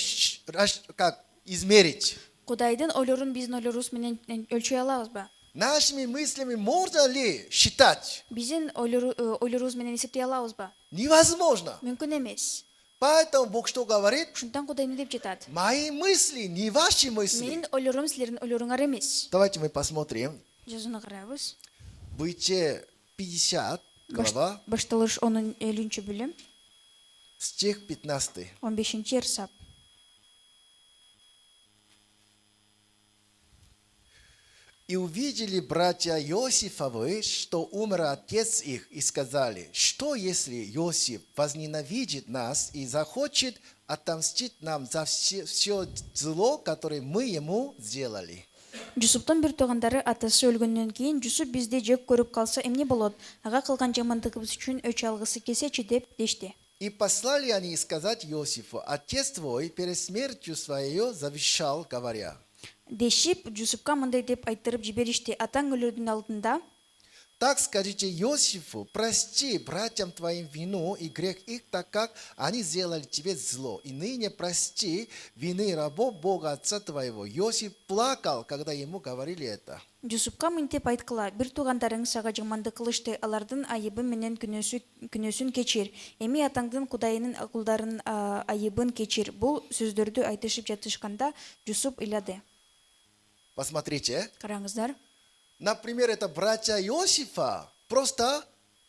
как измерить? Кудайдын ойлорун биздин ойлорубуз менен өлчөй алабызбы? Нашими мыслями можно ли считать? Биздин ойлорубуз менен эсептей алабызбы? Невозможно. Мүмкүн эмес. Поэтому Бог что говорит? Ушунтан Кудай эмне деп жатат? Мои мысли, не ваши мысли. Менин ойлорум силердин ойлоруңар эмес. Давайте мы посмотрим. Жазууну карайбыз. Бытие 50 глава, Башталыш 10-50 бөлүм, стих 15. 15 сап. И увидели братья Иосифовы, что умер отец их, и сказали, что если Иосиф возненавидит нас и захочет отомстить нам за все зло, которое мы ему сделали? Жусуптун бир туугандары атасы өлгөндөн кийин Жусуп бизди жек көрүп калса эмне болот? Ага кылган жамандыгыбыз үчүн өч алгысы келсечи деп дешти. И послали они сказать Иосифу, отец твой перед смертью своей завещал, говоря. Дешип Жусупка мындай деп айттырып жиберишти: атаң өлөрдүн алдында Так скажите Иосифу, прости братьям твоим вину и грех их, так как они сделали тебе зло. И ныне прости вины рабов Бога отца твоего. Иосиф плакал, когда ему говорили это. Жусупка мынтип айткыла: бир туугандарың сага жамандык кылышты, алардын айыбы менен күнөөсүн кечир. Эми атаңдын Кудайынын кулдарынын айыбын кечир. Бул сөздөрдү айтышып жатышканда Жусуп ыйлады. Посмотрите. Караңыздар. Например, это братья Иосифа просто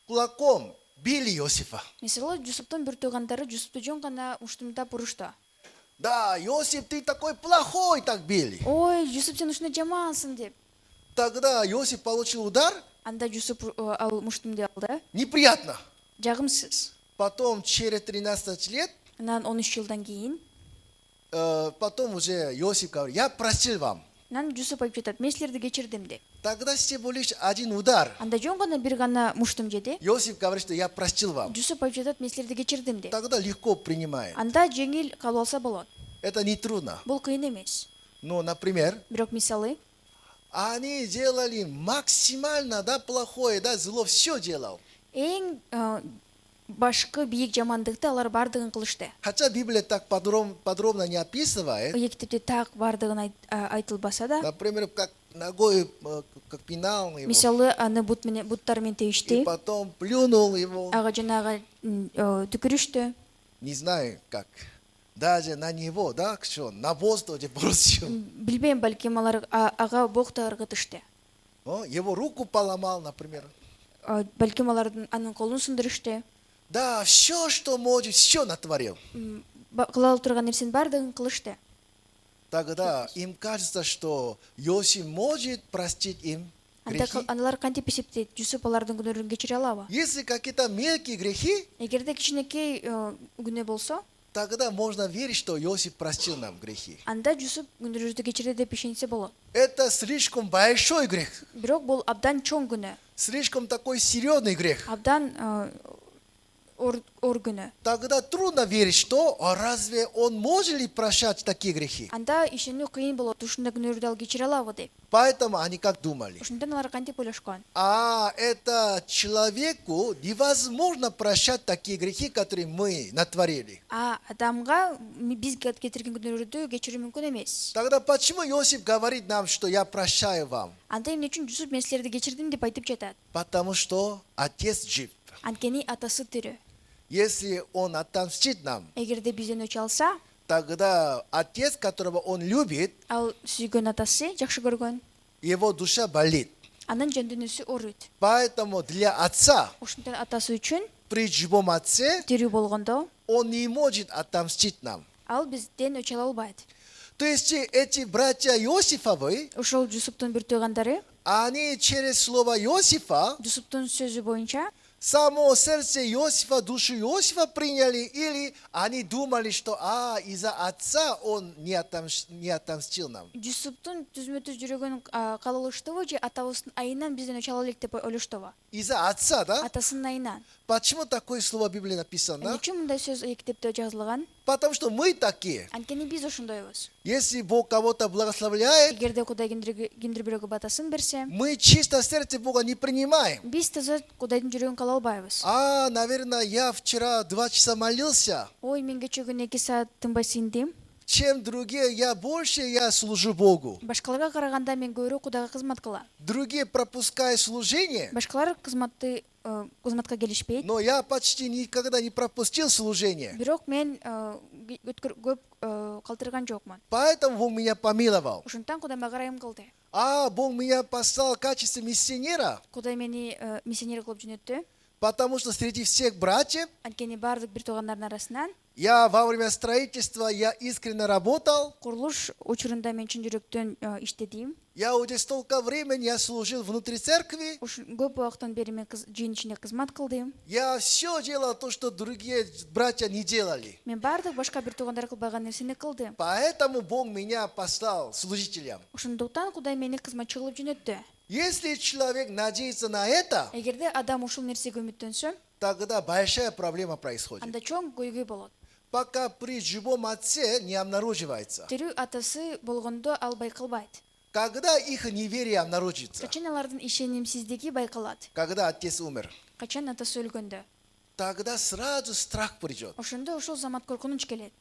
кулаком били Иосифа. Мисалы, Жусуптун бир туугандары Жусупту жөн гана уштумдап урушты. Да, Иосиф, ты такой плохой, так били. ой Жусуп сен ушундай жамансың деп. Тогда Иосиф получил удар, Анда Жусуп ал муштумду алды. неприятно. Жагымсыз. Потом через 13 лет, Анан 13 жылдан кийин потом уже Иосиф говорит, я простил вам. анан Жусуп айтып жатат, мен силерди кечирдим деп. Тогда всего лишь один удар. Анда жөн гана бир гана муштум жеди. Иосиф говорит, что я простил вам. Жусуп айтып жатат, мен силерди кечирдим деп. Тогда легко принимает. Анда жеңил кабыл алса болот. Это не трудно. Бул кыйын эмес. Но, например, Бирок мисалы, они делали максимально, да, плохое, да, зло, все делал. эң башкы бийик жамандыкты алар бардыгын кылышты. Хотя Библия так подробно не описывает. Ыйык китепте так бардыгын айтылбаса да, Например, как ногой как пинал его, мисалы аны буттары менен и тебишти, потом плюнул его. ага жанагы түкүрүштү. Не знаю как. Даже на него, да, что, на воздухе бросил. Билбейм, балким алар ага бокто ыргытышты. Его руку поломал, например. Балким алардын анын колун сындырышты. Да, все, что может, все натворил. Кыла алып турган нерсенин бардыгын кылышты. Тогда им кажется, что Иосиф может простить им Анда грехи. аналар кантип эсептейт, Жусуп алардын күнөөлөрүн кечире алабы? Если какие-то мелкие грехи, Эгерде кичинекей күнөө болсо, тогда можно верить, что Иосиф простил нам грехи. анда Жусуп күнөөбүздү кечире деп ишенсе болот. Это слишком большой грех, Бирок бул абдан чоң күнөө, слишком такой серьезный грех. абдан оор күнөө. Тогда трудно верить, что разве он может ли прощать такие грехи. Анда ишенүү кыйын болот, ушундай күнөөлөрдү ал кечире алабы деп. Поэтому они как думали. Ошондон алар кантип ойлошкон? Это человеку невозможно прощать такие грехи, которые мы натворили. Адамга биз кетирген күнөөлөрдү кечирүү мүмкүн эмес. Тогда почему Иосиф говорит нам, что я прощаю вам? Анда эмне үчүн Жусуп мен силерди кечирдим деп айтып жатат? Потому что отец жив. Анткени атасы тирүү. Если он отомстит нам, Эгерде бизден өч алса, тогда отец, которого он любит, ал сүйгөн атасы, жакшы көргөн, его душа болит. анын жан дүйнөсү ооруйт. Поэтому для отца, Ошондон атасы үчүн при живом отце, тирүү болгондо, он не может отомстить нам. ал бизден өч ала албайт. То есть эти братья Иосифовы, Ошол Жусуптун бир туугандары, они через слово Иосифа, Жусуптун сөзү боюнча, само сердце Иосифа, душу Иосифа приняли, или они думали, что из-за отца он не отомстил нам. Жусуптун түзмө-түз жүрөгүн калылыштыбы же атабыздын айынан бизден өч ала элек деп ойлоштубу? Из-за отца, да? Атасынын айынан. Почему такое слово в Библии Эмне написано? үчүн мындай сөз китепте жазылган? Потому что мы такие. Анткени биз ошондойбуз. Если Бог кого-то благословляет, Эгерде Кудай кимдир бирөөгө батасын берсе, мы чисто сердце Бога не принимаем. биз таза Кудайдын жүрөгүн кала албайбыз. Наверное, я вчера 2 часа молился. Ой, мен кечээ күнү 2 саат тынбай синдим. Чем другие, я служу Богу. Башкаларга караганда мен көбүрөөк Кудайга кызмат кылам. Другие пропускают служение, Башкалар кызматка келишпейт. но я почти никогда не пропустил служение. Бирок мен көп калтырган жокмун. Поэтому Бог меня помиловал. Ошондон Кудай мага ырайым кылды. Бог меня послал в качестве миссионера, Кудай мени миссионер кылып жөнөттү. потому что среди всех братьев Анткени бардык бир туугандардын арасынан я во время строительства я искренне работал. курулуш учурунда мен чын жүрөктөн иштедим. Я уже столько времени я служил внутри церкви. Көп убакыттан бери мен жыйын ичинде кызмат кылдым. Я все делал то, что другие братья не делали. Мен бардык башка бир туугандар кылбаган нерсени кылдым. Поэтому Бог меня послал служителям. Ошондуктан Кудай мени кызматчы кылып жөнөттү. Если человек надеется на это, Эгерде адам ушул нерсеге үмүттөнсө, тогда большая проблема происходит. анда чоң көйгөй болот. Пока при живом отце не обнаруживается. Тирүү атасы болгондо ал байкалбайт. Когда их неверие обнаружится? Качан алардын ишенимсиздиги байкалат? Когда отец умер. Качан атасы өлгөндө? Тогда сразу страх придет. Ошондо ошол замат коркунуч келет.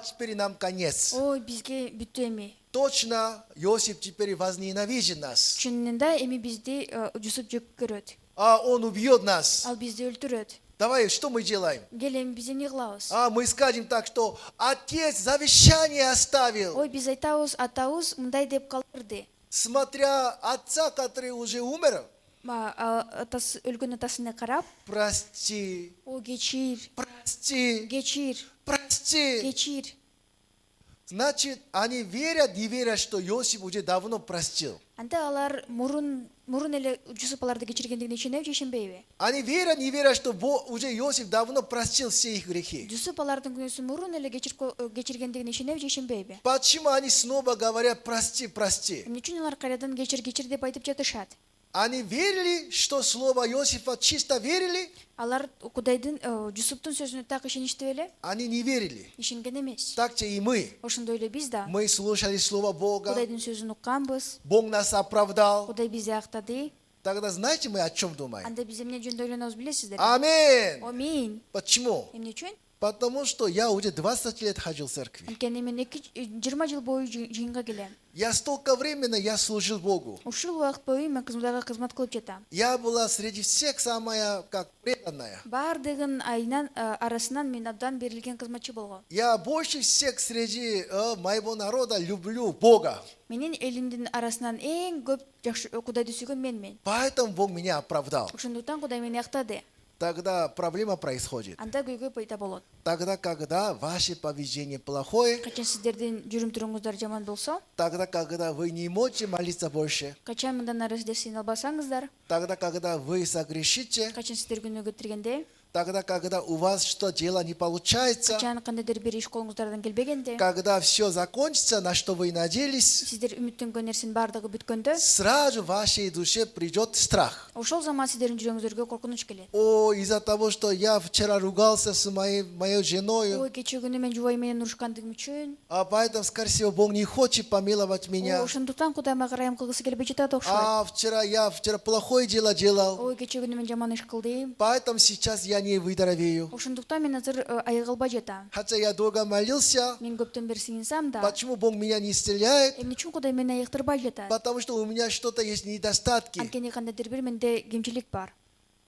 Теперь нам конец. Ой, бизге бүттү эми. Точно, Иосиф теперь возненавидит нас. Чынында эми бизди Жусуп жөп көрөт. Он убьет нас. Ал бизди өлтүрөт. Давай, что мы делаем? Кел эми биз эмне кылабыз? Мы скажем так, что отец завещание оставил. Ой, биз айтабыз, атабыз мындай деп калтырды. Смотря отца, который уже умер, Өлгөн атасына карап, прости, о кечир, прости, кечир, прости. кечир. Значит, они верят, не верят, что Иосиф уже давно простил. Анда алар мурун эле Жусуп аларды кечиргендигине ишенеби же ишенбейби? Они верят, не верят, что уже Иосиф давно простил все их грехи. Жусуп алардын күнөөсүн мурун эле кечиргендигине ишенеби же ишенбейби? Почему они снова говорят прости, прости? Эмне үчүн алар кайрадан кечир деп айтып жатышат? Они верили, что слово Иосифа чисто верили? Алар Кудайдын Жусуптун сөзүнө так ишеништи беле? Они не верили. Ишенген эмес. Так же и мы. Ошондой эле биз да Мы слушали слово Бога. Кудайдын сөзүн укканбыз. Бог нас оправдал. Кудай бизди актады. Тогда знаете мы о чем думаем? Анда биз эмне жөнүндө ойлонобуз билесиздерби? Аминь. Аминь. Почему? Эмне үчүн? Потому что я уже 20 лет ходил в церкви. Анткени мен 20 жыл бою жыйынга келем. Я столько времени я служил Богу. Ушул убакыт бою мен кызматка кызмат кылып жатам. Я была среди всех самая как преданная. Бардыгын арасынан мен абдан берилген кызматчы болгом. Я больше всех среди моего народа люблю Бога. Менин элимдин арасынан эң көп жакшы Кудайды сүйгөн менмин. Поэтому Бог меня оправдал. Ошондуктан Кудай мени актады. Тогда проблема происходит. Анда көйгөй пайда болот. Тогда, когда ваше поведение плохое, Качан сиздердин жүрүм-турумуңуздар жаман болсо, тогда, когда вы не можете молиться больше, качан мындан ары сиздер сыйына албасаңыздар, тогда, когда вы согрешите, качан сиздер күнөөгө киргенде, тогда, когда у вас что дело не получается, качан кандайдыр бир иш колуңуздардан келбегенде, когда все закончится, на что вы надеялись, сиздер үмүттөнгөн нерсенин баардыгы бүткөндө, сразу в вашей душе придет страх. ошол заман сиздердин жүрөгүңүздарга коркунуч келет. О, из-за того, что я вчера ругался с моей женой, Ой, кечээ күнү мен жубай менен урушкандыгым үчүн, а поэтому, скорее всего, Бог не хочет помиловать меня. ошондуктан Кудай мага ырайым кылгысы келбей жатат окшойт. А я вчера плохое дело делал, Ой, кечээ күнү мен жаман иш кылдым. поэтому сейчас я не выздоровею. Ошондуктан мен азыр айыга албай жатам. Хотя я долго молился, Мен көптөн бери сыйынсам да, почему Бог меня не исцеляет? эмне үчүн Кудай мени айыктырбай жатат? Потому что у меня что-то есть недостатки. Анткени кандайдыр бир менде кемчилик бар.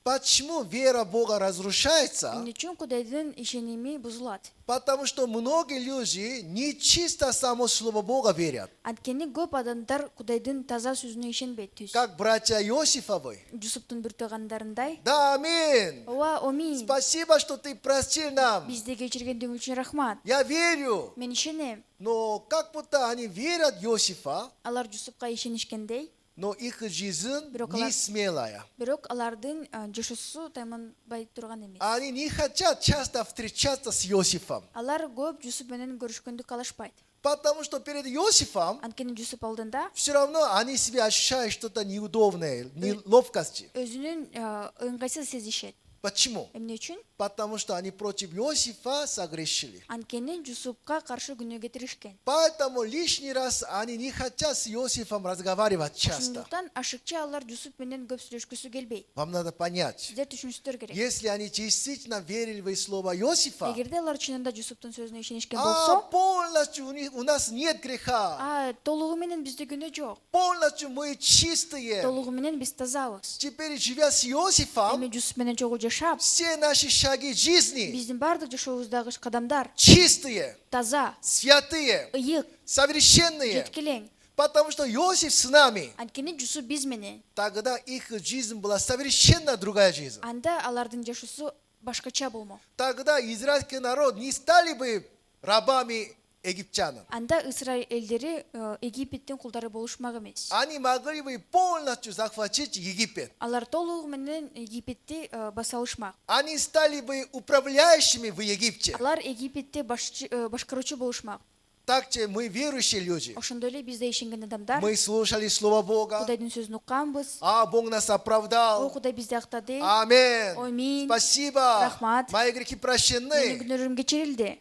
Почему вера Бога разрушается? Эмне үчүн Кудайдын ишеними бузулат? Потому что многие люди не чисто само слово Бога верят. Анткени көп адамдар Кудайдын таза сөзүнө ишенбейт. Түз. Как братья Иосифовы. Жусуптун бир туугандарындай. Да, аминь. Ооба, аминь. Спасибо, что ты простил нам. Бизди кечиргендигиң үчүн рахмат. Я верю. Мен ишенем. Но как будто они верят Иосифа, Алар Жусупка ишенишкендей, но их жизнь Бирок не алар- смелая. бирок алардын жашоосу тайманбай турган эмес. Они не хотят часто встречаться с Иосифом. Алар көп Жусуп менен көрүшкөндү каалашпайт. Потому что перед Иосифом Анткени Жусуп алдында все равно они себя ощущают что-то неудобное, неловкости. өзүнүн ыңгайсыз сезишет. Почему? Эмне үчүн? Потому что они против Иосифа согрешили. Анткени Жусупка каршы күнөө кетиришкен. Поэтому лишний раз они не хотят с Иосифом разговаривать часто. Ошондуктан ашыкча алар Жусуп менен көп сүйлөшкүсү келбейт. Вам надо понять. Сиздер түшүнүшүңөр керек. Если они действительно верили в слово Иосифа, Эгерде алар чынында Жусуптун сөзүнө ишенишкен болсо, полностью у нас нет греха. толугу менен бизде күнөө жок. Полностью мы чистые. Толугу менен биз тазабыз. Теперь, живя с Иосифом, Эми Жусуп менен чогуу жашап, все наши шаги жизни биздин баардык жашообуздагы кадамдар чистые, таза, святые, ыйык, совершенные. жеткилең. Потому что Иосиф с нами. Анткени Жусуп биз менен. Тогда их жизнь была совершенно другая жизнь. Анда алардын жашоосу башкача болмок. Тогда израильский народ не стали бы рабами египтянам. Анда Исраиль элдери Египеттин кулдары болушмак эмес. Они могли бы полностью захватить Египет. Алар толугу менен Египетти баса алышмак. Они стали бы управляющими в Египте. Алар Египетти башкаруучу болушмак. Так же мы верующие люди. Ошондой эле бизде ишенген адамдар Мы слушали Слово Бога. Кудайдын сөзүн укканбыз. Бог нас О, оправдал. Кудай бизди актады. Аминь. Аминь. Спасибо. Рахмат. Мои грехи Менин прощены. күнөөрүм кечирилди.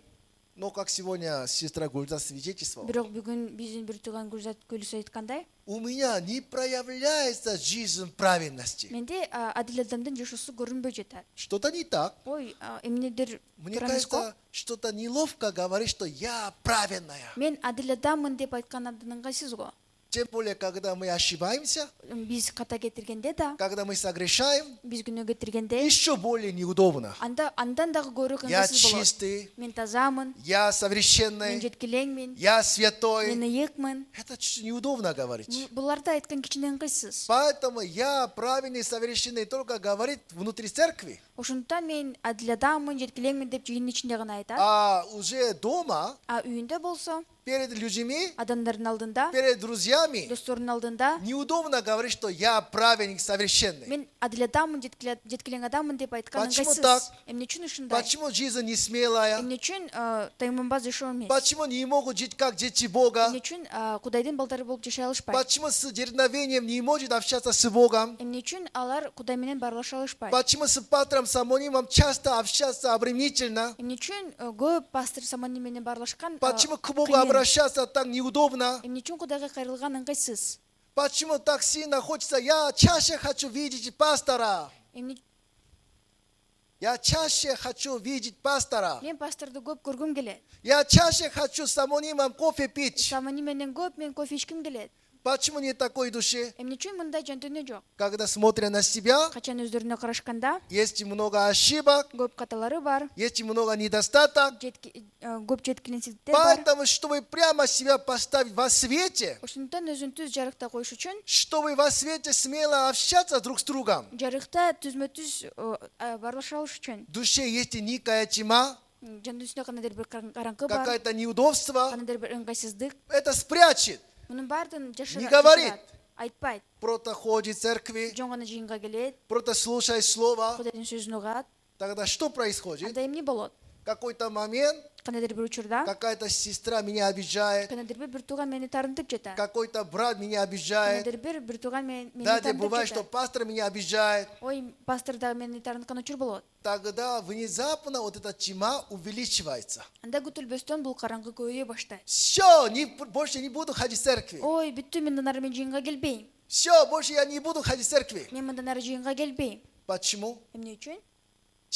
Но как сегодня сестра Гульза свидетельствовала, Бирок бүгүн биздин бир тууган Гүлзат Көлүсү айткандай, у меня не проявляется жизнь праведности. менде адил адамдын жашоосу көрүнбөй жатат. Что-то не так. Ой, эмнедир Мне туура эмес го? кажется, что-то неловко говорить, что я праведная. Мен адил адаммын деп айткан абдан ыңгайсыз го. Тем более, когда мы ошибаемся, Биз ката кетиргенде да, когда мы согрешаем, биз күнөө кетиргенде, еще более неудобно. андан дагы көрүү Я ыңгайсыз болот. чистый, Мен тазамын, я мен совершенный, жеткилеңмин, я мен святой. ыйыкмын. Это чуть неудобно говорить. Буларды айткан кичине ыңгайсыз. Поэтому я праведный, совершенный только говорит внутри церкви. Ошондуктан мен адил адаммын, жеткилеңмин деп жыйындын ичинде гана айтат. А уже дома Үйүндө болсо, перед людьми, адамдардын алдында, перед друзьями достордун алдында неудобно говорить, что я праведник совершенный. мен адил адаммын, жеткилең адаммын деп айткан Почему ыңгайсыз. так? Эмне үчүн ушундай? Почему жизнь не смелая? Эмне үчүн тайынбанбаз жашоо эмес? Почему не могут жить как дети Бога? Эмне үчүн Кудайдын балдары болуп жашай алышпайт? Почему с дерзновением не может общаться с Богом? Эмне үчүн алар Кудай менен баарлаша алышпайт? Почему с пастором Самонимом часто общаться обременительно? Эмне үчүн көп пастор Самони менен баарлашкан Почему к Богу кыйын? обращаться так неудобно? Эмне үчүн Кудайга кайрылган ыңгайсыз? Почему так сильно хочется? Я чаще хочу видеть пастора. Эмне Я чаще хочу видеть пастора. мен пасторду көп көргүм келет. Я чаще хочу с Самонимом кофе пить. Самони менен көп мен кофе ичким келет. Почему нет такой души? Эмне үчүн мындай жөнтөнө жок? Когда смотря на себя, Качан өздөрүнө карашканда есть много ошибок, көп каталары бар, есть много недостаток. көп жеткиленсиздиктер бар. Поэтому, чтобы прямо себя поставить во свете, Ошондуктан өзүн түз жарыкта коюш үчүн чтобы во свете смело общаться друг с другом. жарыкта түзмө-түз баарлаша алыш үчүн В душе есть некая тьма, жандын үстүнө кандайдыр бир караңкы бар, какое-то неудобство. кандайдыр бир ыңгайсыздык. Это спрячет. Мунун баардыгын Не говорит. айтпайт. Просто ходит в церкви, Жөн гана жыйынга келет, просто слушает слово. Кудайдын сөзүн угат. Тогда что происходит? Анда эмне болот? Какой-то момент Кандайдыр бир учурда какая-то сестра меня обижает, кандайдыр бир тууган мени тарынтып жатат. какой-то брат меня обижает. Кандайдыр бир тууган мени Даже тарынтып бывает, что жатат. пастор меня обижает. Ой, пастор да мени тарынткан учур болот. Тогда внезапно вот эта тьма увеличивается. Анда күтүлбөстөн бул караңгы көбөйө баштайт. Все, больше не буду ходить в церкви. Ой, бүттү, мен мындан ары мен жыйынга келбейм. Все, больше я не буду ходить в церкви. Мен мындан ары жыйынга келбейм. Почему? Эмне үчүн?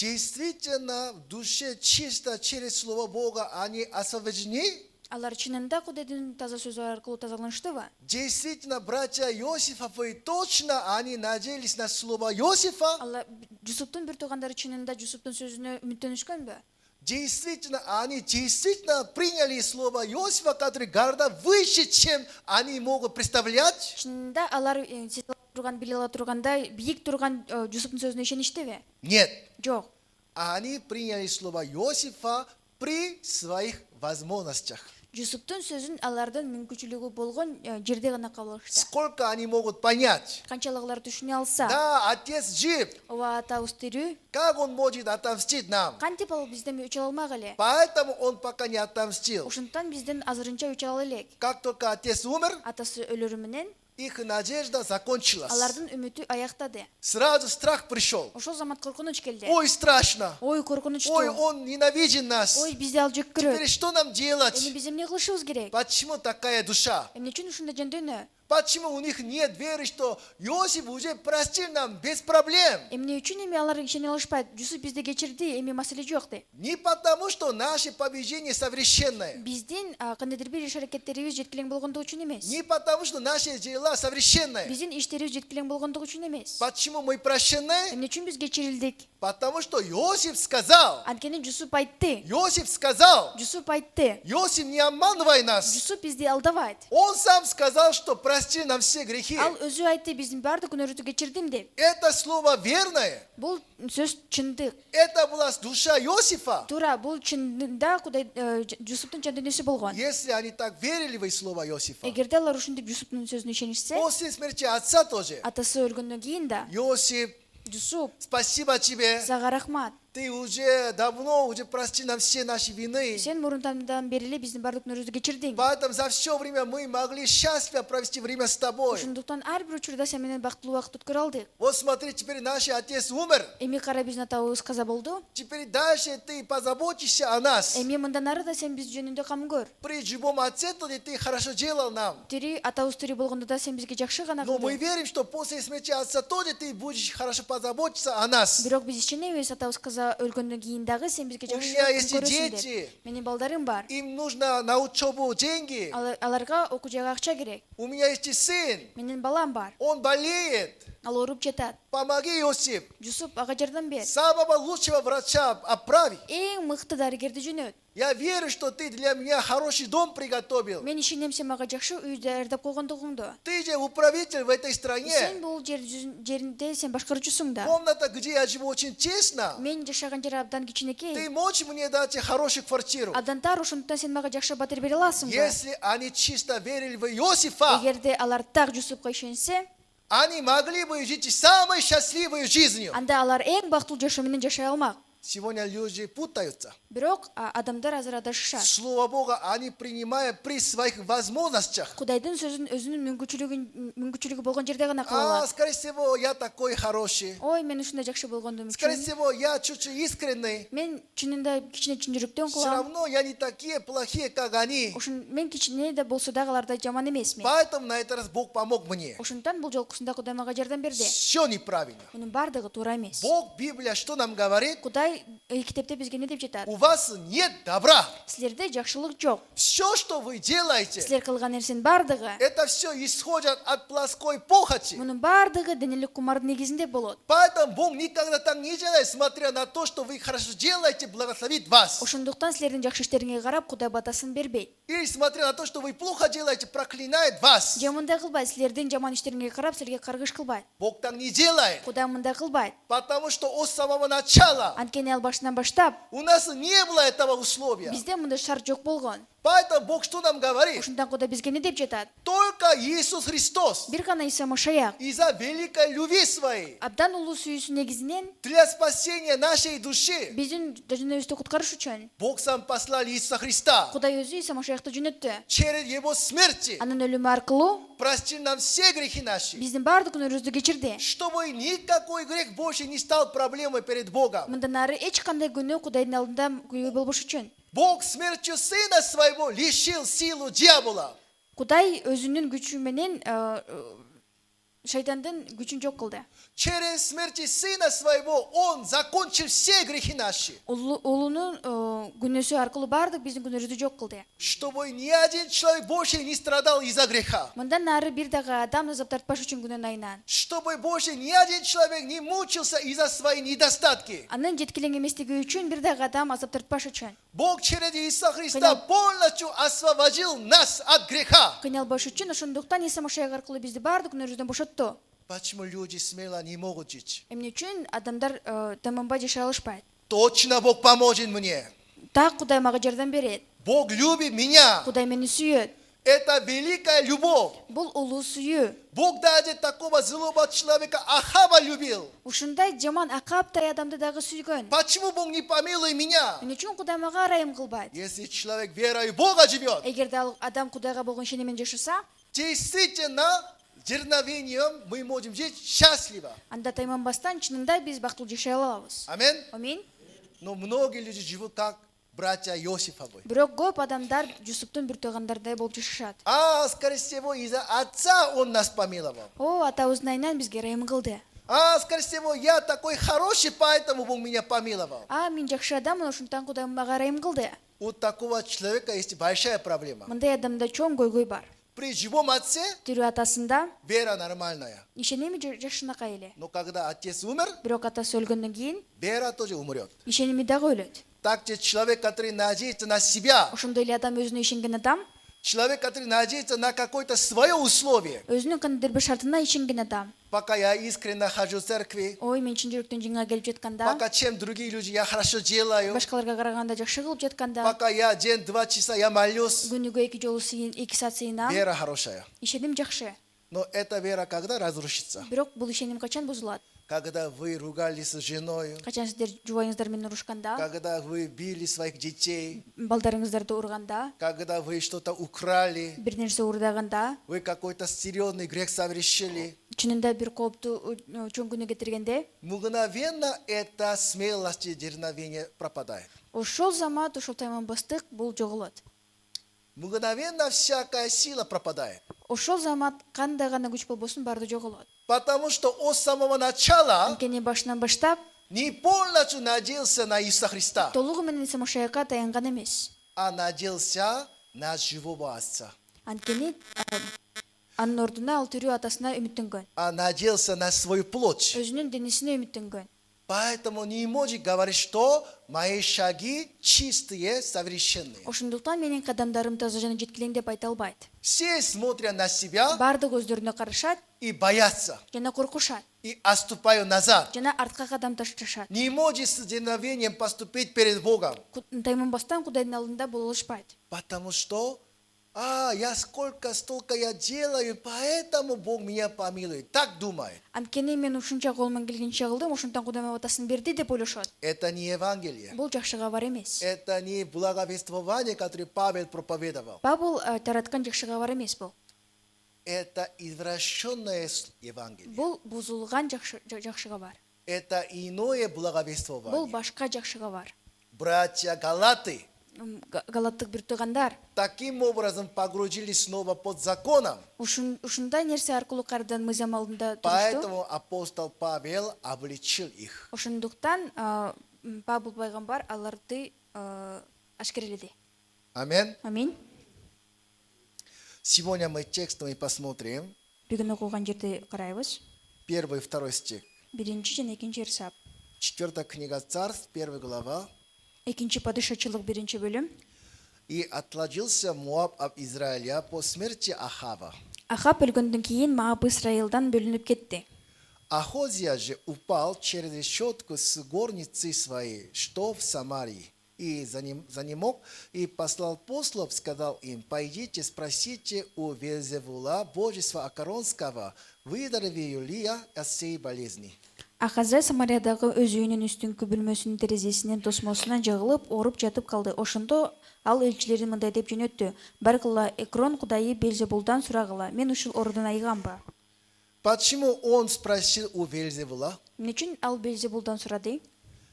Действительно, в душе чисто через Слово Бога они освобождены. Алар чынында Кудайдын таза сөзү аркылуу тазаланыштыбы? Действительно, братья Иосифовы точно они надеялись на Слово Иосифа. Алар Жусуптун бир туугандары чынында Жусуптун сөзүнө үмүттөнүшкөнбү? Действительно, они действительно приняли Слово Иосифа, который гораздо выше, чем они могут представлять. Чынында алар биле ала тургандай бийик турган Жусуптун сөзүнө ишеништиби? Нет, Жок. они приняли Слово Иосифа при своих возможностях. Жусуптун сөзүн алардын мүмкүнчүлүгү болгон жерде гана кабыл алышты. Сколько они могут понять? Канчалык алар түшүнө алса, Да, Отец жив. ооба атабыз тирүү, Как Он может отомстить нам? кантип ал бизден өч ала алмак эле? Поэтому Он пока не отомстил. Ошондуктан бизден азырынча өч ала элек. Как только Отец умер, Атасы өлөрү менен их надежда закончилась. алардын үмүтү аяктады. Сразу страх пришел. Ошол замат коркунуч келди. Ой, страшно. Ой, Ой, коркунучтуу. Он ненавидит нас. Ой, бизди ал жек Теперь көрөт. что нам делать? Эми биз эмне кылышыбыз керек? Почему такая душа? Эмне үчүн ушундай жөнтөнө? Почему у них нет веры, что Иосиф уже простил нам без проблем? Эмне үчүн эми алар ишене алышпайт? Жусуп бизди кечирди, эми маселе жок деп. Не потому, что наше побеждение совершенное. Биздин кандайдыр бир иш-аракеттерибиз жеткилең болгондугу үчүн эмес. Не потому, что наши дела совершенные. Биздин иштерибиз жеткилең болгондугу үчүн эмес. Почему мы прощены? Эмне үчүн биз кечирилдик? Потому что Иосиф сказал. Анткени Жусуп айтты. Иосиф сказал. Жусуп айтты. Иосиф, не обманывай нас. Жусуп бизди алдабайт. Он сам сказал, что прости нам все грехи. Ал өзү айтты, биздин баардык күнөөбүздү кечирдим деп. Это слово верное. Бул сөз чындык. Это была душа Иосифа. Туура, бул чынында Кудай Жусуптун жандүнөсү болгон. Если они так верили в слово Иосифа. Эгерде алар ушинтип Жусуптун сөзүнө ишенишсе, После смерти отца тоже. атасы өлгөндөн кийин да Иосиф, Жусуп, спасибо тебе. сага рахмат. Ты уже давно прости нам все наши вины. Сен мурунтан бери эле биздин баардык күнөөбүздү кечирдиң. Поэтому за все время мы могли счастливо провести время с тобой. Ошондуктан ар бир учурда сен менен бактылуу убакыт өткөрө алдык. Вот смотри, теперь наш отец умер. Эми кара биздин атабыз каза болду. Теперь дальше ты позаботишься о нас. Эми мындан ары да сен биз жөнүндө кам көр. При живом отце ты хорошо делал нам. Тири атабыз тири болгондо да сен бизге жакшы гана Но мы кылдың. верим, что после смерти отца тоже ты будешь хорошо позаботиться о нас. Бирок биз ишенебиз, атабыз каза өлгөндөн кийин дагы сен бизге У жакшы меня есть көрөсүң дети. деп. Менин балдарым бар. Им нужно на учебу деньги. Аларга окуу жайга акча керек. У меня есть сын. Менин балам бар. Он болеет. Ал ооруп жатат. Помоги, Иосиф. Жусуп ага жардам бер. Самого лучшего врача отправи. Эң мыкты дарыгерди жөнөт. Я верю, что ты для меня хороший дом приготовил. Мен ишенем сен мага жакшы үй даярдап койгондугуңду. Ты же управитель в этой Сен стране. бул жеринде сен башкаруучусуң да. Комната, где я живу, очень тесно. Мен жашаган жер абдан Ты кичинекей. можешь мне дать хорошую квартиру? Абдан тар, ошондуктан сен мага жакшы батир бере аласың да. Если они чисто верили в Иосифа, Эгерде алар так Жусупка ишенсе, они могли бы жить самой счастливой жизнью. анда алар эң бактылуу жашоо менен жашай алмак. Сегодня люди путаются. Бирок адамдар азыр адашышат. Слово Бога они принимают при своих возможностях. Кудайдын сөзүн өзүнүн мүмкүнчүлүгү болгон жерде гана кыла алат. Скорее всего, я такой хороший. Ой, мен ушундай жакшы болгондум Скорее үчүн. всего, я чуть-чуть искренний. Мен чынында кичине чын жүрөктөн Все кылам. равно я не такие плохие, как они. Ошон мен кичине да болсо дагы алардай жаман эмесмин. Поэтому на этот раз Бог помог мне. Ошондуктан бул жолкусунда Кудай мага жардам берди. Все неправильно. Мунун бардыгы туура эмес. Бог, Библия, что нам говорит? Кудай китепте бизге эмне деп жатат? У вас нет добра. Силерде жакшылык жок. Все, что вы делаете, Силер кылган нерсенин бардыгы, это все исходит от плоской похоти. мунун бардыгы денелик кумардын негизинде болот. Поэтому Бог никогда так не делает, смотря на то, что вы хорошо делаете, благословит вас. Ошондуктан силердин жакшы иштериңерге карап Кудай батасын бербейт. Или смотря на то, что вы плохо делаете, проклинает вас. Же мындай кылбайт, силердин жаман иштериңерге карап силерге каргыш кылбайт. Бог так не делает. Кудай мындай кылбайт. Потому что от самого начала Анткени ал башынан баштап у нас не было этого условия. бизде мындай шарт жок болгон. Поэтому Бог что нам говорит? Ошондон Кудай бизге эмне деп жатат? Только Иисус Христос Бир гана Иса Машаяк из-за великой любви своей абдан улуу сүйүүсү негизинен для спасения нашей души биздин жөнөбүздү куткарыш үчүн Бог сам послал Иисуса Христа. Кудай өзү Иса Машаякты жөнөттү. Через Его смерти Анын өлүмү аркылуу простил нам все грехи наши. биздин баардык күнөөбүздү кечирди. Чтобы никакой грех больше не стал проблемой перед Богом. Мындан ары эч кандай күнөө Кудайдын алдында күбө болбош үчүн. Бог смертью Сына Своего лишил силу дьявола. Кудай өзүнүн күчү менен шайтандын күчүн жок кылды. Через смерть Сына Своего Он закончил все грехи наши. Улунун күнөөсү аркылуу баардык биздин күнөөбүздү жок кылды. Чтобы ни один человек больше не страдал из-за греха. Мындан ары бир дагы адам азап тартпаш үчүн күнөөнайынан. Чтобы больше ни один человек не мучился из-за своих недостатки. Анын жеткилең эместиги үчүн бир дагы адам азап тартпаш үчүн. Бог через Иисуса Христа полностью освободил нас от греха. Кыйналбаш үчүн ошондуктан Иса Машаяк аркылуу бизди баардык күнөөбүздөн бошотту. Почему люди смело не могут жить? Эмне үчүн адамдар таманбай жашай алышпайт? Точно Бог поможет мне. Так Кудай мага жардам берет. Бог любит меня. Кудай мени сүйөт. Это великая любовь. Бул улуу сүйүү. Бог даже такого злого человека Ахава любил. Ушундай жаман акаптай адамды дагы сүйгөн. Почему Бог не помилует меня? Эмне үчүн Кудай мага арайым кылбайт? Если человек верой в Бога живет, Эгерде ал адам Кудайга болгон ишениммен жашаса, действительно, дерновением мы можем жить счастливо. анда тайманбастан чынында биз бактылуу жашай алабыз. Аминь. Аминь. Но многие люди живут как братья Иосифовы. Бирок көп адамдар Жусуптун бир туугандардай болуп жашашат. Скорее всего, из-за отца он нас помиловал. О, атабыздын айынан бизге ырайым кылды. Скорее всего, я такой хороший, поэтому Бог меня помиловал. Мен жакшы адаммын, ошондуктан Кудай мага ырайым кылды. У такого человека есть большая проблема. Мындай адамда чоң көйгөй бар. При живом отце Тирүү атасында вера нормальная. ишеними жашынакай эле. Но когда отец умер, Бирок атасы өлгөндөн кийин вера тоже умрет. ишеними дагы өлөт. Также человек, который надеется на себя, Ошондой эле адам өзүнө ишенген адам, человек, который надеется на какое-то свое условие. өзүнүн кандайдыр бир шартына ишенген адам. Пока я искренне хожу в церкви, Ой, мен чын жүрөктөн жыңа келип жатканда, пока чем другие люди я хорошо делаю, башкаларга караганда жакшы кылып жатканда, пока я день 2 часа я молюсь, күнүгө 2 жолу 2 саат сыйынам, вера хорошая. ишеним жакшы. Но эта вера когда разрушится? Бирок бул ишеним качан бузулат? Когда вы ругались с женой, Качан сиздер жубайыңыздар менен урушканда, когда вы били своих детей, балдарыңыздарды урганда, когда вы что-то украли, бир нерсе уурдаганда, вы какой-то серьезный грех совершили. чынында бир кооптуу чоң күнөө кетиргенде, Мгновенно эта смелость и дерзновение пропадает. ошол замат, ошол тайманбастык бул жоголот. Мгновенно всякая сила пропадает. Ошол замат кандай гана күч болбосун баарды жоголот. Потому что от самого начала Анткени башынан баштап не полностью надеялся на Иисуса Христа, толугу менен Иса Машаякка таянган эмес. а надеялся на живого Отца. Анткени Анын ордуна ал тирүү атасына үмүттөнгөн. а надеялся на свою плоть. Өзүнүн денесине үмүттөнгөн. Поэтому не может говорить, что мои шаги чистые, совершенные. Ошондуктан менин кадамдарым таза жана жеткилең деп айта албайт. Все смотрят на себя Бардык өздөрүнө карашат и боятся, жана коркушат и отступают назад. жана артка кадам ташташат. Не может с дерзновением поступить перед Богом. Тайманбастан Кудайдын алдында боло алышпайт. Потому что, я столько я делаю, поэтому Бог меня помилует. Так думает. Анткени мен ушунча колуман келгенче кылдым, ошондон Кудай мага батасын берди деп ойлошот. Это не Евангелие. Бул жакшы кабар эмес. Это не благовествование, которое Павел проповедовал. Павел тараткан жакшы кабар эмес бул. Это извращенное Евангелие. Бул бузулган жакшы кабар. Это иное Бул благовествование. башка жакшы кабар. Братья Галаты Галаттык бир туугандар, таким образом погрузились снова под законом. ушундай нерсе аркылуу кайрадан мыйзам алдында турушту. Поэтому апостол Павел обличил их. Ошондуктан Павел пайгамбар аларды ашкереледи. Аминь. Аминь. Сегодня мы текстом и посмотрим Бүгүн окуган жерди карайбыз. 1 и 2 стих. Биринчи жана экинчи эрсап. 4 книга Царств, 1 глава. Экинчи падышачылык биринчи бөлүм. И отложился Моаб от Израиля по смерти Ахава. Ахаб өлгөндөн кийин Моаб Исраилдан бөлүнүп кетти. Ахозия же упал через решетку с горницы своей, что в Самарии, и занемог, и послал послов, сказал им: пойдите, спросите у Вельзевула, божества Акаронского, выздоровею ли я от сей болезни. Ахаза Самариядагы өз үйүнүн үстүңкү бөлмөсүнүн терезесинен тосмосуна жагылып, оруп жатып калды. Ошондо ал элчилерин мындай деп жөнөттү: баргыла, Экрон кудайы Белзебулдан сурагыла, мен ушул ордун айганба. Почему он спросил у Вельзевула? Эмне үчүн ал Белзебулдан сурады?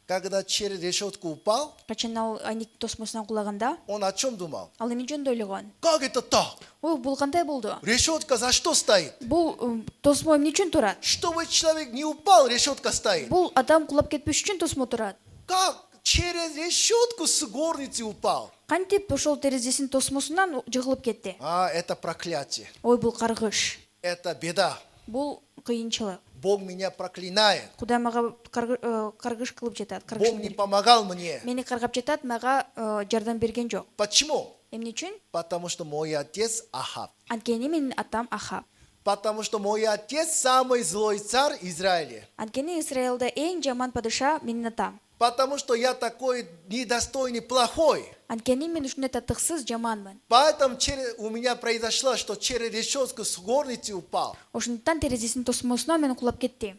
Когда через решетку упал, Качан ал айник тосмосуна кулаганда, он о чем думал? ал эмне жөнүндө ойлогон? Как это так? Ой, бул кандай болду? Решетка за что стоит? Бул тосмо эмне үчүн турат? Чтобы человек не упал, решетка стоит. Бул адам кулап кетпеш үчүн тосмо турат. Как? Через решетку с горницы упал. Кантип ошол терезесинин тосмосунан жыгылып кетти. Это проклятие. Ой, бул каргыш. Это беда. Бул кыйынчылык. Бог меня проклинает. Кудай мага каргыш кылып жатат. Бог не помогал мне. Мени каргап жатат, мага жардам берген жок. Почему? Эмне үчүн? Потому что мой отец Ахав. Анткени менин атам Ахаб. Потому что мой отец самый злой царь Израиля. Анткени Израилда эң жаман падыша менин атам. Потому что я такой недостойный, плохой. Анткени мен ушундай татыксыз жаманмын. Поэтому у меня произошло, что через решетку с горницы упал. Ошондуктан терезесинин тосмосуна мен кулап кетти.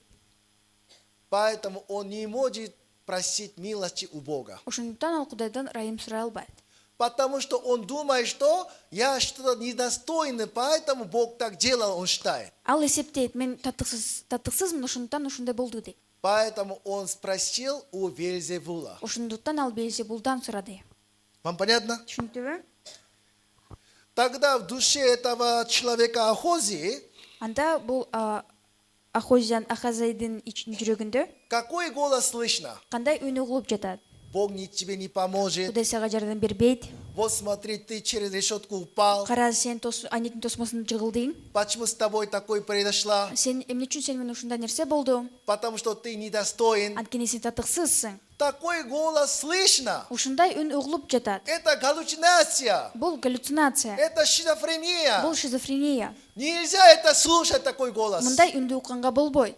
Поэтому он не может просить милости у Бога. Ошондуктан ал Кудайдан ырайым сурай албайт. Потому что он думает, что я что-то недостойный, поэтому Бог так делал, он считает. Ал эсептейт, мен татыксызмын, ошондуктан ушундай болду дейт. Поэтому он спросил у Вельзевула. Ошондуктан ал Белзебулдан сурады. Вам понятно? Түшүнүктүбү? Тогда в душе этого человека Ахозии Анда бул Ахазайдын жүрөгүндө какой голос слышно? кандай үн угулуп жатат? Бог тебе не поможет. Кудай сага жардам бербейт. Вот смотри, ты через решетку упал. Кара, сен айниктин тосмосуна жыгылдың. Почему с тобой такое произошло? Сен эмне үчүн сен менен ушундай нерсе болду? Потому что ты недостоин. Анткени сен татыксызсың. Такой голос слышно. Ушундай үн угулуп жатат. Это галлюцинация. Бул галлюцинация. Это шизофрения. Бул шизофрения. Нельзя это слушать, такой голос. Мындай үндү укканга болбойт.